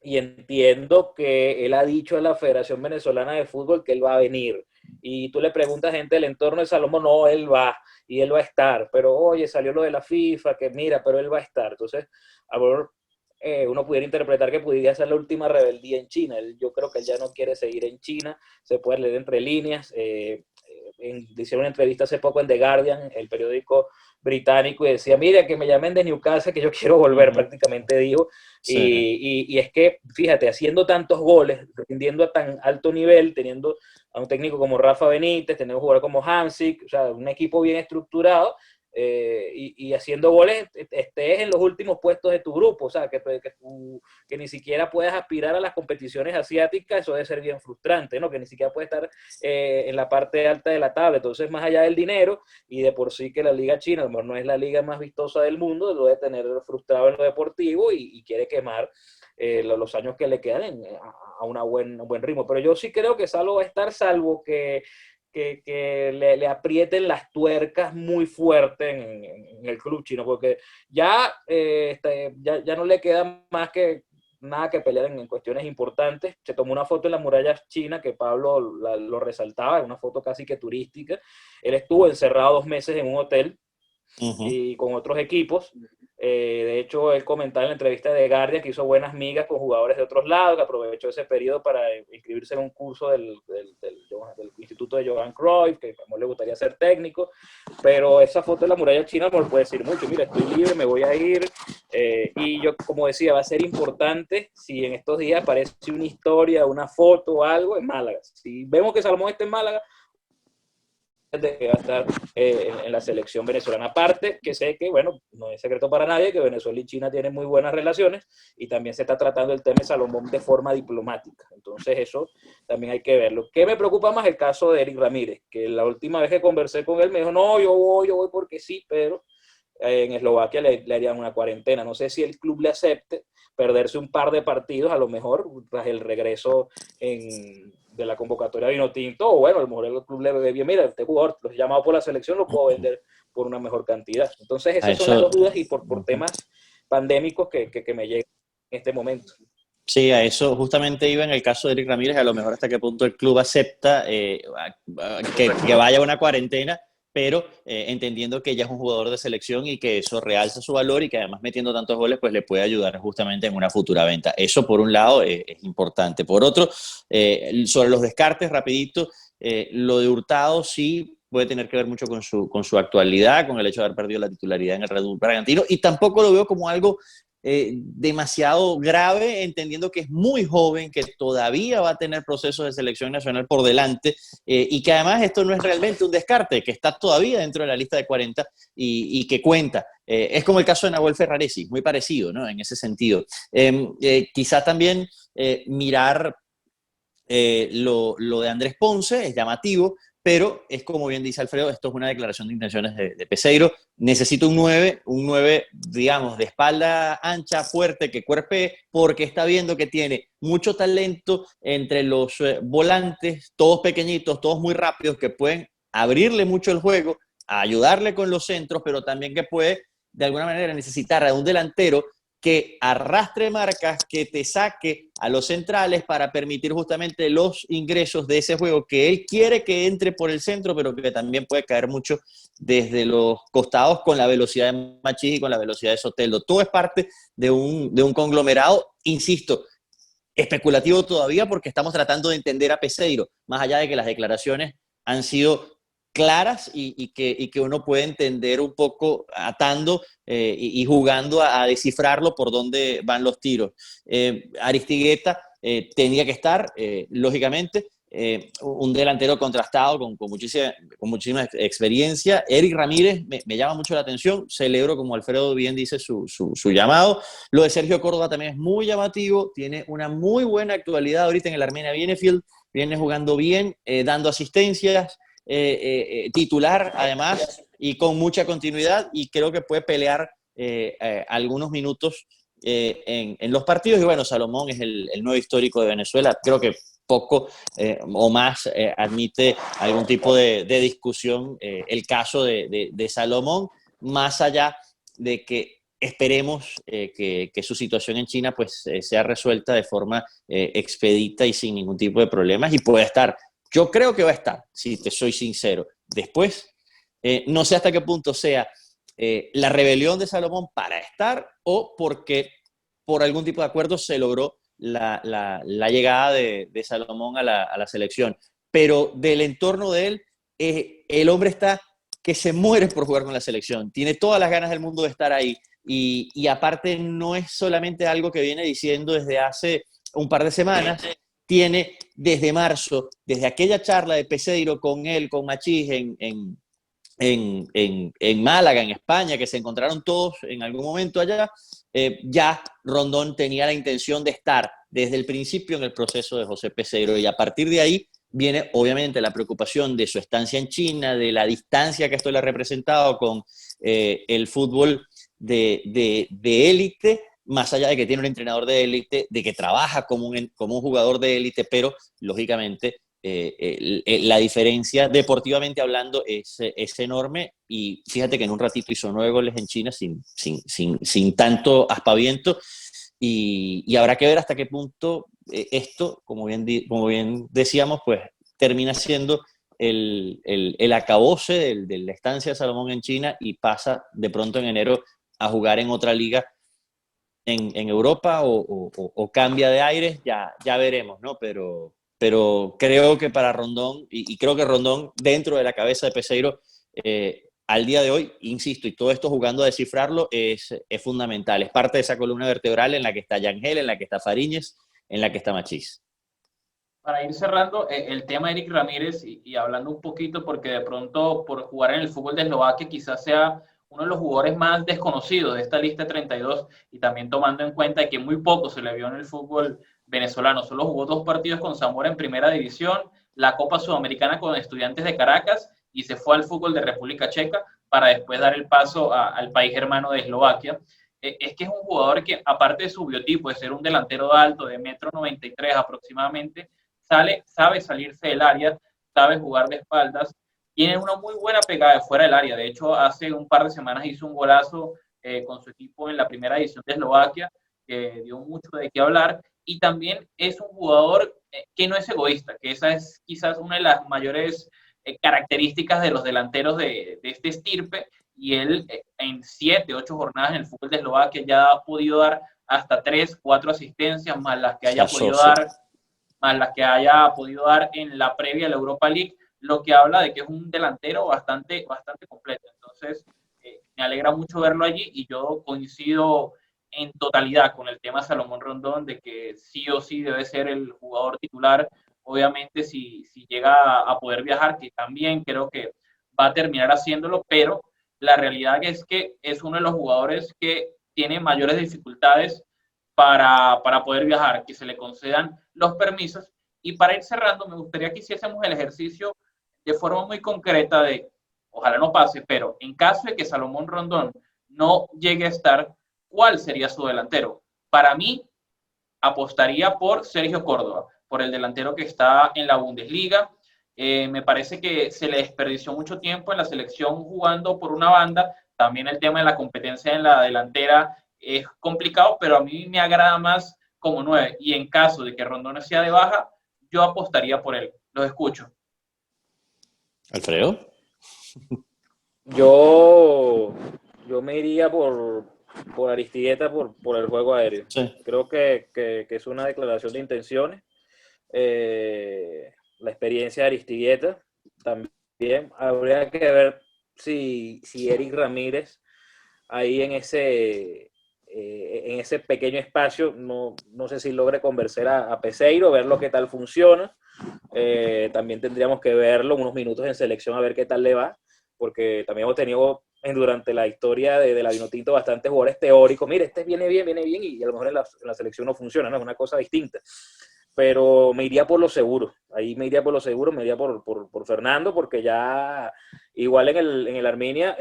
y entiendo que él ha dicho a la Federación Venezolana de Fútbol que él va a venir. Y tú le preguntas a gente del entorno de Salomón, no, él va, y él va a estar. Pero, oye, salió lo de la FIFA, que mira, pero él va a estar. Entonces, a ver, uno pudiera interpretar que pudiera ser la última rebeldía en China. Yo creo que él ya no quiere seguir en China, se puede leer entre líneas. Hicieron una entrevista hace poco en The Guardian, el periódico británico, y decía, mira, que me llamen de Newcastle, que yo quiero volver, prácticamente dijo. Sí. Y es que, fíjate, haciendo tantos goles, rindiendo a tan alto nivel, teniendo a un técnico como Rafa Benítez, teniendo un jugador como Hamsik, o sea, un equipo bien estructurado, y haciendo goles estés en los últimos puestos de tu grupo, o sea, que ni siquiera puedas aspirar a las competiciones asiáticas, eso debe ser bien frustrante, ¿no? Que ni siquiera puedes estar en la parte alta de la tabla. Entonces, más allá del dinero, y de por sí que la Liga China, a lo mejor no es la liga más vistosa del mundo, lo debe tener frustrado en lo deportivo y quiere quemar los años que le quedan a un buen ritmo. Pero yo sí creo que Salo va a estar, salvo que le aprieten las tuercas muy fuerte en el club chino, porque ya no le queda más que nada que pelear en cuestiones importantes. Se tomó una foto en la muralla china que Pablo lo resaltaba, una foto casi que turística. Él estuvo encerrado 2 meses en un hotel y con otros equipos. De hecho, él comentaba en la entrevista de Guardia que hizo buenas migas con jugadores de otros lados, que aprovechó ese periodo para inscribirse en un curso del Instituto de Johan Cruyff, que a le gustaría ser técnico, pero esa foto de la muralla china no le puede decir mucho. Mira, estoy libre, me voy a ir, y yo, como decía, va a ser importante si en estos días aparece una historia, una foto o algo en Málaga. Si vemos que Salomón está en Málaga, de que va a estar en la selección venezolana. Aparte, que sé que, bueno, no es secreto para nadie que Venezuela y China tienen muy buenas relaciones y también se está tratando el tema de Salomón de forma diplomática. Entonces eso también hay que verlo. ¿Qué me preocupa más? El caso de Eric Ramírez, que la última vez que conversé con él me dijo, no, yo voy porque sí, pero en Eslovaquia le harían una cuarentena. No sé si el club le acepte perderse un par de partidos, a lo mejor tras el regreso de la convocatoria de Vinotinto, o bueno, a lo mejor el club le ve bien, mira, este jugador los he llamado por la selección, lo puedo vender por una mejor cantidad. Entonces esas son las dos dudas y por temas pandémicos que me llegan en este momento. Sí, a eso justamente iba en el caso de Eric Ramírez, a lo mejor hasta qué punto el club acepta que vaya a una cuarentena, pero entendiendo que ya es un jugador de selección y que eso realza su valor y que además metiendo tantos goles pues le puede ayudar justamente en una futura venta. Eso por un lado es importante. Por otro, sobre los descartes, rapidito, lo de Hurtado sí puede tener que ver mucho con su actualidad, con el hecho de haber perdido la titularidad en el Red Bull Bragantino, y tampoco lo veo como algo demasiado grave, entendiendo que es muy joven, que todavía va a tener procesos de selección nacional por delante, y que además esto no es realmente un descarte, que está todavía dentro de la lista de 40 y que cuenta. Es como el caso de Nahuel Ferraresi, muy parecido, ¿no? En ese sentido. Quizá también mirar lo de Andrés Ponce es llamativo, pero es como bien dice Alfredo, esto es una declaración de intenciones de Peseiro. Necesito un 9, digamos, de espalda ancha, fuerte, que cuerpee, porque está viendo que tiene mucho talento entre los volantes, todos pequeñitos, todos muy rápidos, que pueden abrirle mucho el juego, ayudarle con los centros, pero también que puede, de alguna manera, necesitar a un delantero que arrastre marcas, que te saque a los centrales para permitir justamente los ingresos de ese juego que él quiere que entre por el centro, pero que también puede caer mucho desde los costados con la velocidad de Machís y con la velocidad de Soteldo. Todo es parte de un conglomerado, insisto, especulativo todavía porque estamos tratando de entender a Peseiro, más allá de que las declaraciones han sido claras y que uno puede entender un poco atando y jugando a descifrarlo por dónde van los tiros. Aristigueta tenía que estar, lógicamente, un delantero contrastado con muchísima experiencia. Eric Ramírez me llama mucho la atención, celebro, como Alfredo bien dice, su llamado. Lo de Sergio Córdoba también es muy llamativo, tiene una muy buena actualidad ahorita en el Armenia Bielefeld, viene jugando bien, dando asistencias, titular además y con mucha continuidad, y creo que puede pelear algunos minutos en los partidos. Y bueno, Salomón es el nuevo histórico de Venezuela, creo que poco o más admite algún tipo de discusión el caso de Salomón, más allá de que esperemos que su situación en China pues sea resuelta de forma expedita y sin ningún tipo de problemas, y pueda estar. Yo creo que va a estar, si te soy sincero. Después, no sé hasta qué punto sea la rebelión de Salomón para estar o porque por algún tipo de acuerdo se logró la llegada de Salomón a la selección. Pero del entorno de él, el hombre está que se muere por jugar con la selección. Tiene todas las ganas del mundo de estar ahí. Y aparte no es solamente algo que viene diciendo desde hace un par de semanas. Tiene desde marzo, desde aquella charla de Peseiro con él, con Machís en en Málaga, en España, que se encontraron todos en algún momento allá, ya Rondón tenía la intención de estar desde el principio en el proceso de José Peseiro, y a partir de ahí viene obviamente la preocupación de su estancia en China, de la distancia que esto le ha representado con el fútbol de élite, más allá de que tiene un entrenador de élite, de que trabaja como un jugador de élite, pero lógicamente la diferencia deportivamente hablando es enorme, y fíjate que en un ratito hizo 9 goles en China sin tanto aspaviento, y habrá que ver hasta qué punto esto, como bien decíamos, pues termina siendo el acabose de la estancia de Salomón en China, y pasa de pronto en enero a jugar en otra liga en Europa, o cambia de aires, ya veremos, ¿no? Pero creo que para Rondón, y creo que Rondón dentro de la cabeza de Peseiro, al día de hoy, insisto, y todo esto jugando a descifrarlo, es fundamental. Es parte de esa columna vertebral en la que está Yangel, en la que está Fariñez, en la que está Machís. Para ir cerrando, el tema Eric Ramírez, y hablando un poquito, porque de pronto por jugar en el fútbol de Eslovaquia quizás sea uno de los jugadores más desconocidos de esta lista 32, y también tomando en cuenta que muy poco se le vio en el fútbol venezolano. Solo jugó 2 partidos con Zamora en primera división, la Copa Sudamericana con Estudiantes de Caracas, y se fue al fútbol de República Checa para después dar el paso al país hermano de Eslovaquia. Es que es un jugador que, aparte de su biotipo de ser un delantero alto de 1,93 m aproximadamente, sabe salirse del área, sabe jugar de espaldas, tiene una muy buena pegada de fuera del área. De hecho, hace un par de semanas hizo un golazo con su equipo en la primera edición de Eslovaquia, que dio mucho de qué hablar, y también es un jugador que no es egoísta, que esa es quizás una de las mayores características de los delanteros de este estirpe, y él en 7, 8 jornadas en el fútbol de Eslovaquia ya ha podido dar hasta 3, 4 asistencias, más las que haya podido dar en la previa de la Europa League, lo que habla de que es un delantero bastante completo. Entonces, me alegra mucho verlo allí, y yo coincido en totalidad con el tema Salomón Rondón, de que sí o sí debe ser el jugador titular. Obviamente, si llega a poder viajar, que también creo que va a terminar haciéndolo, pero la realidad es que es uno de los jugadores que tiene mayores dificultades para poder viajar, que se le concedan los permisos. Y para ir cerrando, me gustaría que hiciésemos el ejercicio de forma muy concreta de, ojalá no pase, pero en caso de que Salomón Rondón no llegue a estar, ¿cuál sería su delantero? Para mí, apostaría por Sergio Córdoba, por el delantero que está en la Bundesliga. Me parece que se le desperdició mucho tiempo en la selección jugando por una banda. También el tema de la competencia en la delantera es complicado, pero a mí me agrada más como 9. Y en caso de que Rondón sea de baja, yo apostaría por él. Los escucho. ¿Alfredo? Yo me iría por Aristigueta por el juego aéreo. Sí. Creo que es una declaración de intenciones. La experiencia de Aristigueta también. Habría que ver si Eric Ramírez ahí en ese pequeño espacio, no sé si logre convencer a Peseiro, ver lo que tal funciona. También tendríamos que verlo unos minutos en selección a ver qué tal le va, porque también hemos tenido durante la historia de la Vinotinto bastantes jugadores teóricos. Mire, este viene bien, y a lo mejor en la selección no funciona, ¿no? Es una cosa distinta. Pero me iría por lo seguro. Ahí me iría por lo seguro, me iría por Fernando, porque ya igual en el Arminia,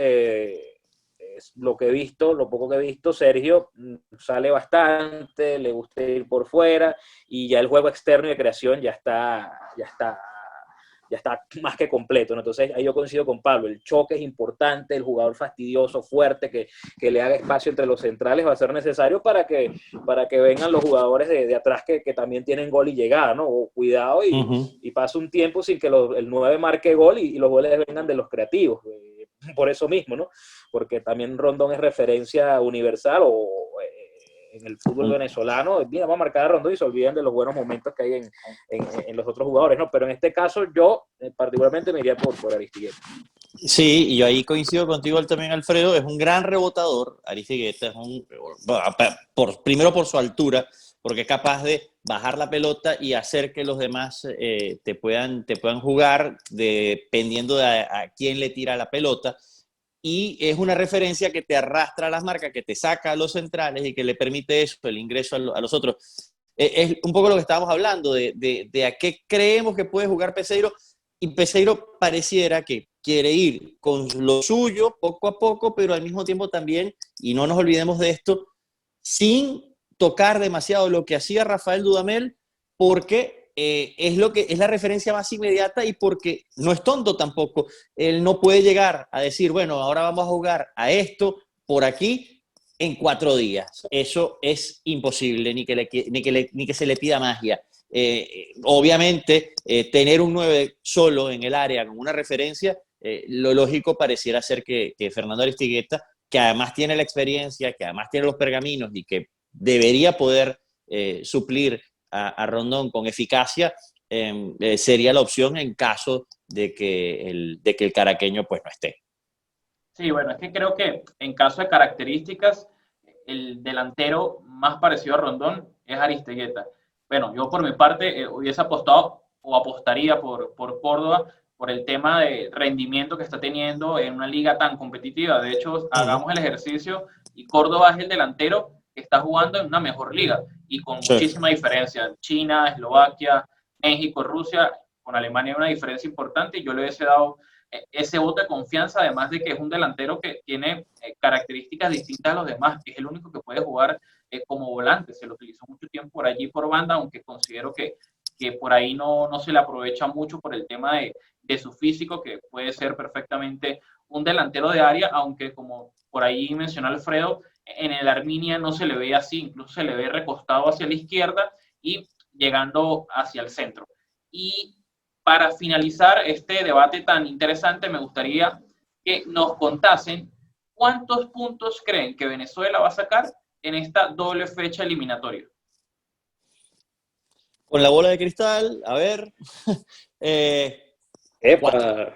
lo que he visto, lo poco que he visto, Sergio sale bastante, le gusta ir por fuera, y ya el juego externo y de creación ya está más que completo, ¿no? Entonces ahí yo coincido con Pablo, el choque es importante, el jugador fastidioso, fuerte, que le haga espacio entre los centrales va a ser necesario para que vengan los jugadores de atrás que también tienen gol y llegada, ¿no? O cuidado y pase un tiempo sin que el 9 marque gol y los goles vengan de los creativos, por eso mismo, ¿no? Porque también Rondón es referencia universal en el fútbol venezolano. Mira, vamos a marcar a Rondón y se olvidan de los buenos momentos que hay en los otros jugadores, ¿no? Pero en este caso yo particularmente me iría por Aristigueta. Sí, y yo ahí coincido contigo también, Alfredo. Es un gran rebotador. Aristigueta es primero por su altura, porque es capaz de bajar la pelota y hacer que los demás te puedan jugar dependiendo de a quién le tira la pelota. Y es una referencia que te arrastra a las marcas, que te saca a los centrales y que le permite eso, el ingreso a los otros. Es un poco lo que estábamos hablando, de a qué creemos que puede jugar Peseiro, y Peseiro pareciera que quiere ir con lo suyo poco a poco, pero al mismo tiempo también, y no nos olvidemos de esto, sin tocar demasiado lo que hacía Rafael Dudamel, porque es la referencia más inmediata y porque no es tonto tampoco. Él no puede llegar a decir, bueno, ahora vamos a jugar a esto por aquí en 4 días. Eso es imposible, ni que se le pida magia. Obviamente, tener un 9 solo en el área con una referencia, lo lógico pareciera ser que Fernando Aristigueta, que además tiene la experiencia, que además tiene los pergaminos y que debería poder suplir a Rondón con eficacia, sería la opción en caso de que el caraqueño pues no esté. Sí, bueno, es que creo que en caso de características, el delantero más parecido a Rondón es Aristeguieta. Bueno, yo por mi parte hubiese apostado o apostaría por Córdoba por el tema de rendimiento que está teniendo en una liga tan competitiva. De hecho, hagamos el ejercicio y Córdoba es el delantero que está jugando en una mejor liga y con muchísima diferencia. China, Eslovaquia, México, Rusia, con Alemania hay una diferencia importante y yo le hubiese dado ese voto de confianza, además de que es un delantero que tiene características distintas a los demás, es el único que puede jugar como volante, se lo utilizó mucho tiempo por allí por banda, aunque considero que por ahí no se le aprovecha mucho por el tema de su físico, que puede ser perfectamente un delantero de área, aunque como por ahí mencionó Alfredo, en el Arminia no se le ve así, incluso se le ve recostado hacia la izquierda y llegando hacia el centro. Y para finalizar este debate tan interesante, me gustaría que nos contasen cuántos puntos creen que Venezuela va a sacar en esta doble fecha eliminatoria. Con la bola de cristal, a ver. 4.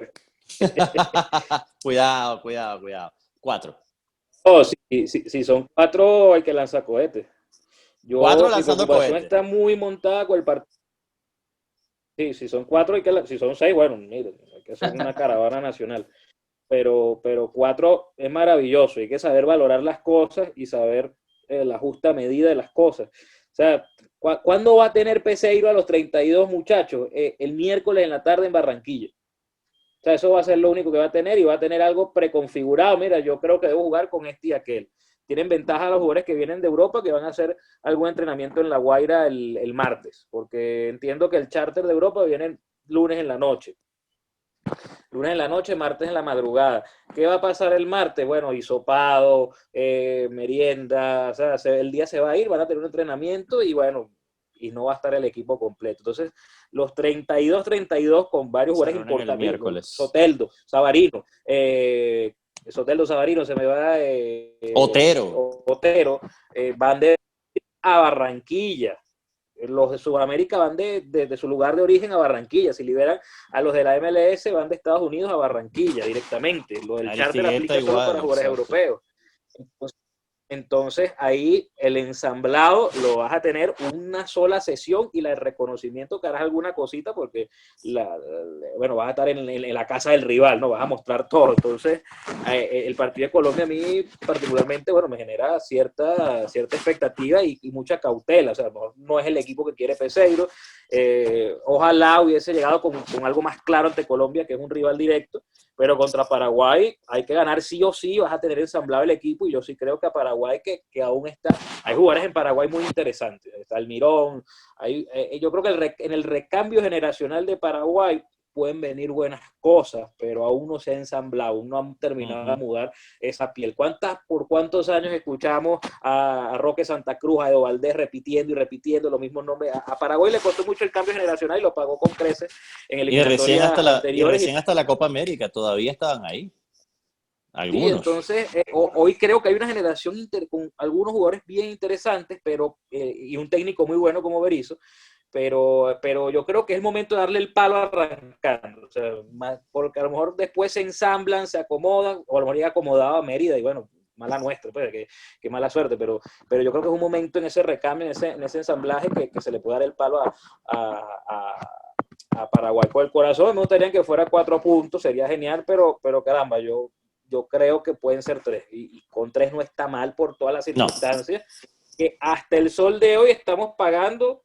Cuidado. 4. Oh, si son 4, hay que lanzar cohetes. 4 Mi lanzando preocupación cohetes. está muy montada con el partido. Sí, si son 4, si son 6, bueno, mire, hay que hacer una caravana nacional. Pero 4 es maravilloso. Hay que saber valorar las cosas y saber la justa medida de las cosas. O sea, ¿cuándo va a tener Peseiro a los 32 muchachos? El miércoles en la tarde en Barranquilla. O sea, eso va a ser lo único que va a tener y va a tener algo preconfigurado. Mira, yo creo que debo jugar con este y aquel. Tienen ventaja los jugadores que vienen de Europa, que van a hacer algún entrenamiento en La Guaira el martes, porque entiendo que el charter de Europa viene lunes en la noche. Lunes en la noche, martes en la madrugada. ¿Qué va a pasar el martes? Bueno, hisopado, merienda, o sea, el día se va a ir, van a tener un entrenamiento y bueno, y no va a estar el equipo completo. Entonces, los 32 con varios jugadores importantes. Soteldo, Savarino, se me va Otero, van a Barranquilla. Los de Sudamérica van de su lugar de origen a Barranquilla. Si liberan a los de la MLS, van de Estados Unidos a Barranquilla directamente. Lo del charter aplica solo para jugadores europeos. Entonces, ahí el ensamblado lo vas a tener una sola sesión y el reconocimiento que harás alguna cosita porque, vas a estar en la casa del rival, ¿no? Vas a mostrar todo. Entonces, el partido de Colombia a mí particularmente, me genera cierta expectativa y mucha cautela. O sea, no es el equipo que quiere Peseiro. Ojalá hubiese llegado con algo más claro ante Colombia, que es un rival directo, pero contra Paraguay hay que ganar sí o sí, vas a tener ensamblado el equipo y yo sí creo que a Paraguay que aún está, hay jugadores en Paraguay muy interesantes, está Almirón, yo creo que en el recambio generacional de Paraguay pueden venir buenas cosas, pero aún no se ha ensamblado, aún no han terminado de mudar esa piel. ¿Por cuántos años escuchamos a Roque Santa Cruz, a Edo Valdés repitiendo y repitiendo los mismos nombres? A Paraguay le costó mucho el cambio generacional y lo pagó con creces en el recién hasta la Copa América, todavía estaban ahí. Algunos. Sí, entonces, hoy creo que hay una generación con algunos jugadores bien interesantes, y un técnico muy bueno como Berizzo, pero yo creo que es el momento de darle el palo arrancando, o sea, porque a lo mejor después se ensamblan, se acomodan, o a lo mejor llega acomodado a Mérida y bueno, mala nuestra, pues, que mala suerte, pero yo creo que es un momento en ese recambio, en ese ensamblaje que se le puede dar el palo a Paraguay por el corazón. Me gustaría que fuera 4 puntos, sería genial, pero caramba, yo creo que pueden ser 3, y con 3 no está mal por todas las No. circunstancias, que hasta el sol de hoy estamos pagando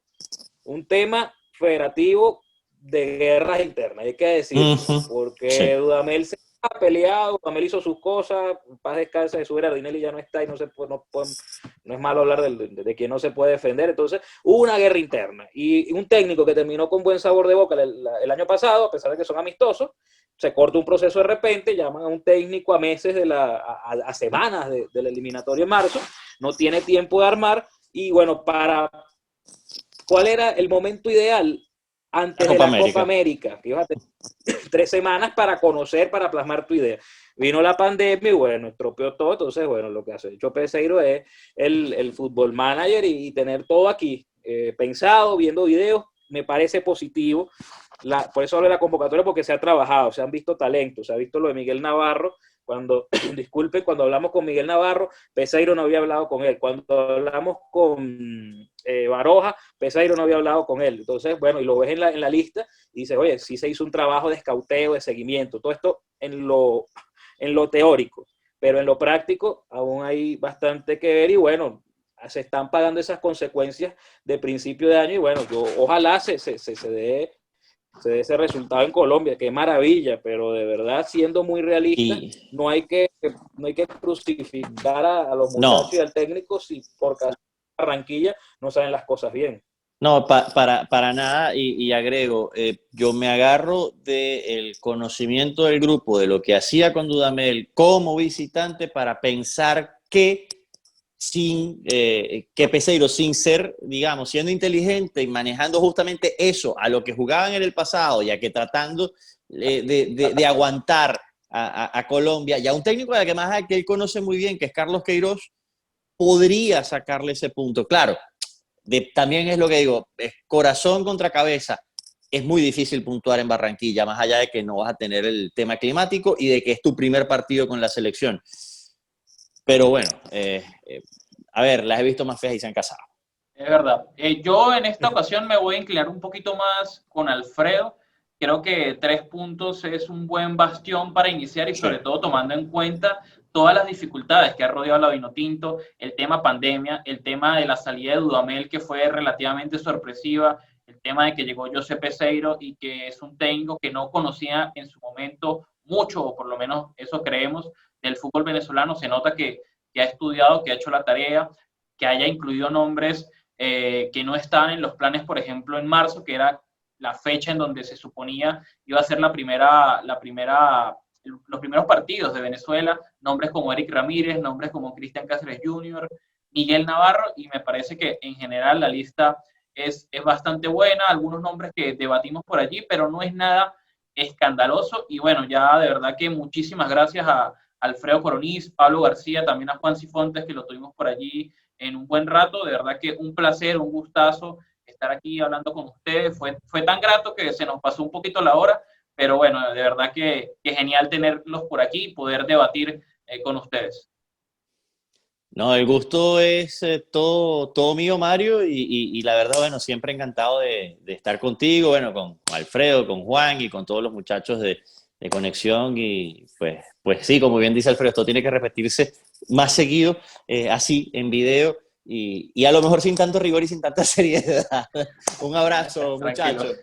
un tema federativo de guerras internas, hay que decir, porque Sí. Dudamel se ha peleado, Dudamel hizo sus cosas, paz descanse de su era, Ardinelli ya no está y no es malo hablar de quien no se puede defender. Entonces hubo una guerra interna y un técnico que terminó con buen sabor de boca el año pasado, a pesar de que son amistosos, se corta un proceso de repente, llaman a un técnico a meses, a semanas del eliminatorio en marzo, no tiene tiempo de armar, y bueno, ¿cuál era el momento ideal? Antes de la Copa América, que ibas a tener 3 semanas para conocer, para plasmar tu idea. Vino la pandemia y bueno, estropeó todo. Entonces, bueno, lo que hace hecho Peseiro es el fútbol manager y tener todo aquí pensado, viendo videos. Me parece positivo. Por eso hablo de la convocatoria, porque se ha trabajado, se han visto talentos, se ha visto lo de Miguel Navarro. Disculpen, cuando hablamos con Miguel Navarro, Peseiro no había hablado con él. Cuando hablamos con Baroja, Peseiro no había hablado con él. Entonces, bueno, y lo ves en la lista y dices, oye, sí se hizo un trabajo de escauteo, de seguimiento. Todo esto en lo teórico, pero en lo práctico aún hay bastante que ver y bueno, se están pagando esas consecuencias de principio de año y bueno, ojalá se dé ese resultado en Colombia, qué maravilla, pero de verdad, siendo muy realista, no hay que crucificar a los muchachos y al técnico si por caso Barranquilla no saben las cosas bien. No, para nada, y agrego, yo me agarro del conocimiento del grupo, de lo que hacía con Dudamel como visitante para pensar que Peseiro, sin ser, digamos, siendo inteligente y manejando justamente eso, a lo que jugaban en el pasado, ya que tratando de aguantar a Colombia, y a un técnico de que más que él conoce muy bien, que es Carlos Queiroz, podría sacarle ese punto. Claro, también es lo que digo, es corazón contra cabeza. Es muy difícil puntuar en Barranquilla, más allá de que no vas a tener el tema climático y de que es tu primer partido con la selección. Pero bueno, a ver, las he visto más feas y se han casado. Es verdad. Yo en esta ocasión me voy a inclinar un poquito más con Alfredo. Creo que 3 puntos es un buen bastión para iniciar y sobre todo tomando en cuenta todas las dificultades que ha rodeado a la Vinotinto, el tema pandemia, el tema de la salida de Dudamel que fue relativamente sorpresiva, el tema de que llegó José Peseiro y que es un técnico que no conocía en su momento mucho, o por lo menos eso creemos, del fútbol venezolano. Se nota que ha estudiado, que ha hecho la tarea, que haya incluido nombres que no estaban en los planes, por ejemplo, en marzo, que era la fecha en donde se suponía iba a ser los primeros partidos de Venezuela, nombres como Eric Ramírez, nombres como Cristian Cáceres Jr., Miguel Navarro, y me parece que en general la lista es bastante buena, algunos nombres que debatimos por allí, pero no es nada escandaloso, y bueno, ya de verdad que muchísimas gracias a Alfredo Coronís, Pablo García, también a Juan Cifontes, que lo tuvimos por allí en un buen rato. De verdad que un placer, un gustazo estar aquí hablando con ustedes. Fue tan grato que se nos pasó un poquito la hora, pero bueno, de verdad que genial tenerlos por aquí y poder debatir con ustedes. No, el gusto es todo mío, Mario, y la verdad, bueno, siempre encantado de estar contigo, bueno, con Alfredo, con Juan y con todos los muchachos de Conexión, y pues sí, como bien dice Alfredo, esto tiene que repetirse más seguido, así, en video, y a lo mejor sin tanto rigor y sin tanta seriedad. Un abrazo, muchachos.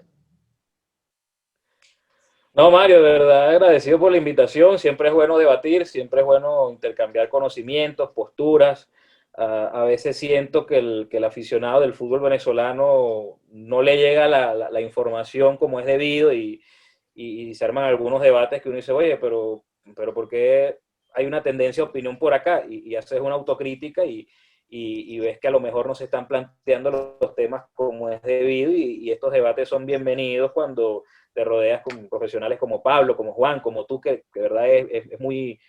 No, Mario, de verdad agradecido por la invitación. Siempre es bueno debatir, siempre es bueno intercambiar conocimientos, posturas. A veces siento que el aficionado del fútbol venezolano no le llega la información como es debido y se arman algunos debates que uno dice, oye, pero ¿por qué hay una tendencia de opinión por acá? Y haces una autocrítica y ves que a lo mejor no se están planteando los temas como es debido y estos debates son bienvenidos cuando te rodeas con profesionales como Pablo, como Juan, como tú, que de verdad es muy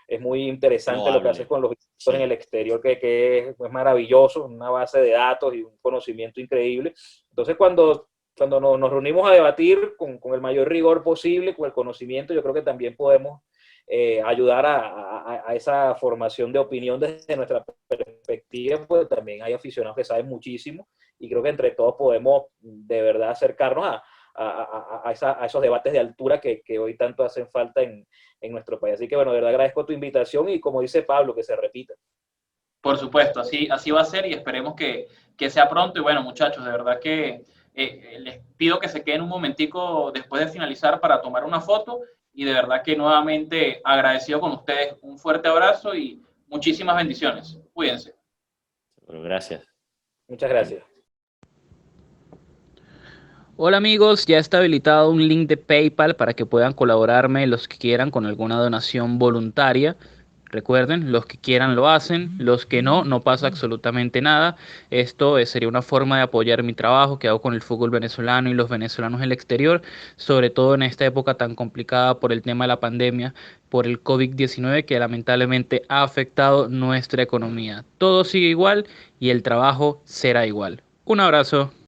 interesante lo que haces con los visitores en el exterior, que es maravilloso, una base de datos y un conocimiento increíble. Entonces, cuando nos reunimos a debatir con el mayor rigor posible, con el conocimiento, yo creo que también podemos ayudar a esa formación de opinión desde nuestra perspectiva, pues también hay aficionados que saben muchísimo y creo que entre todos podemos de verdad acercarnos a esos debates de altura que hoy tanto hacen falta en nuestro país. Así que bueno, de verdad agradezco tu invitación y como dice Pablo, que se repita. Por supuesto, así va a ser y esperemos que sea pronto. Y bueno, muchachos, de verdad que les pido que se queden un momentico después de finalizar para tomar una foto y de verdad que nuevamente agradecido con ustedes. Un fuerte abrazo y muchísimas bendiciones. Cuídense. Bueno, gracias. Muchas gracias. Hola amigos, ya está habilitado un link de PayPal para que puedan colaborarme los que quieran con alguna donación voluntaria. Recuerden, los que quieran lo hacen, los que no, no pasa absolutamente nada. Esto sería una forma de apoyar mi trabajo que hago con el fútbol venezolano y los venezolanos en el exterior, sobre todo en esta época tan complicada por el tema de la pandemia, por el COVID-19 que lamentablemente ha afectado nuestra economía. Todo sigue igual y el trabajo será igual. Un abrazo.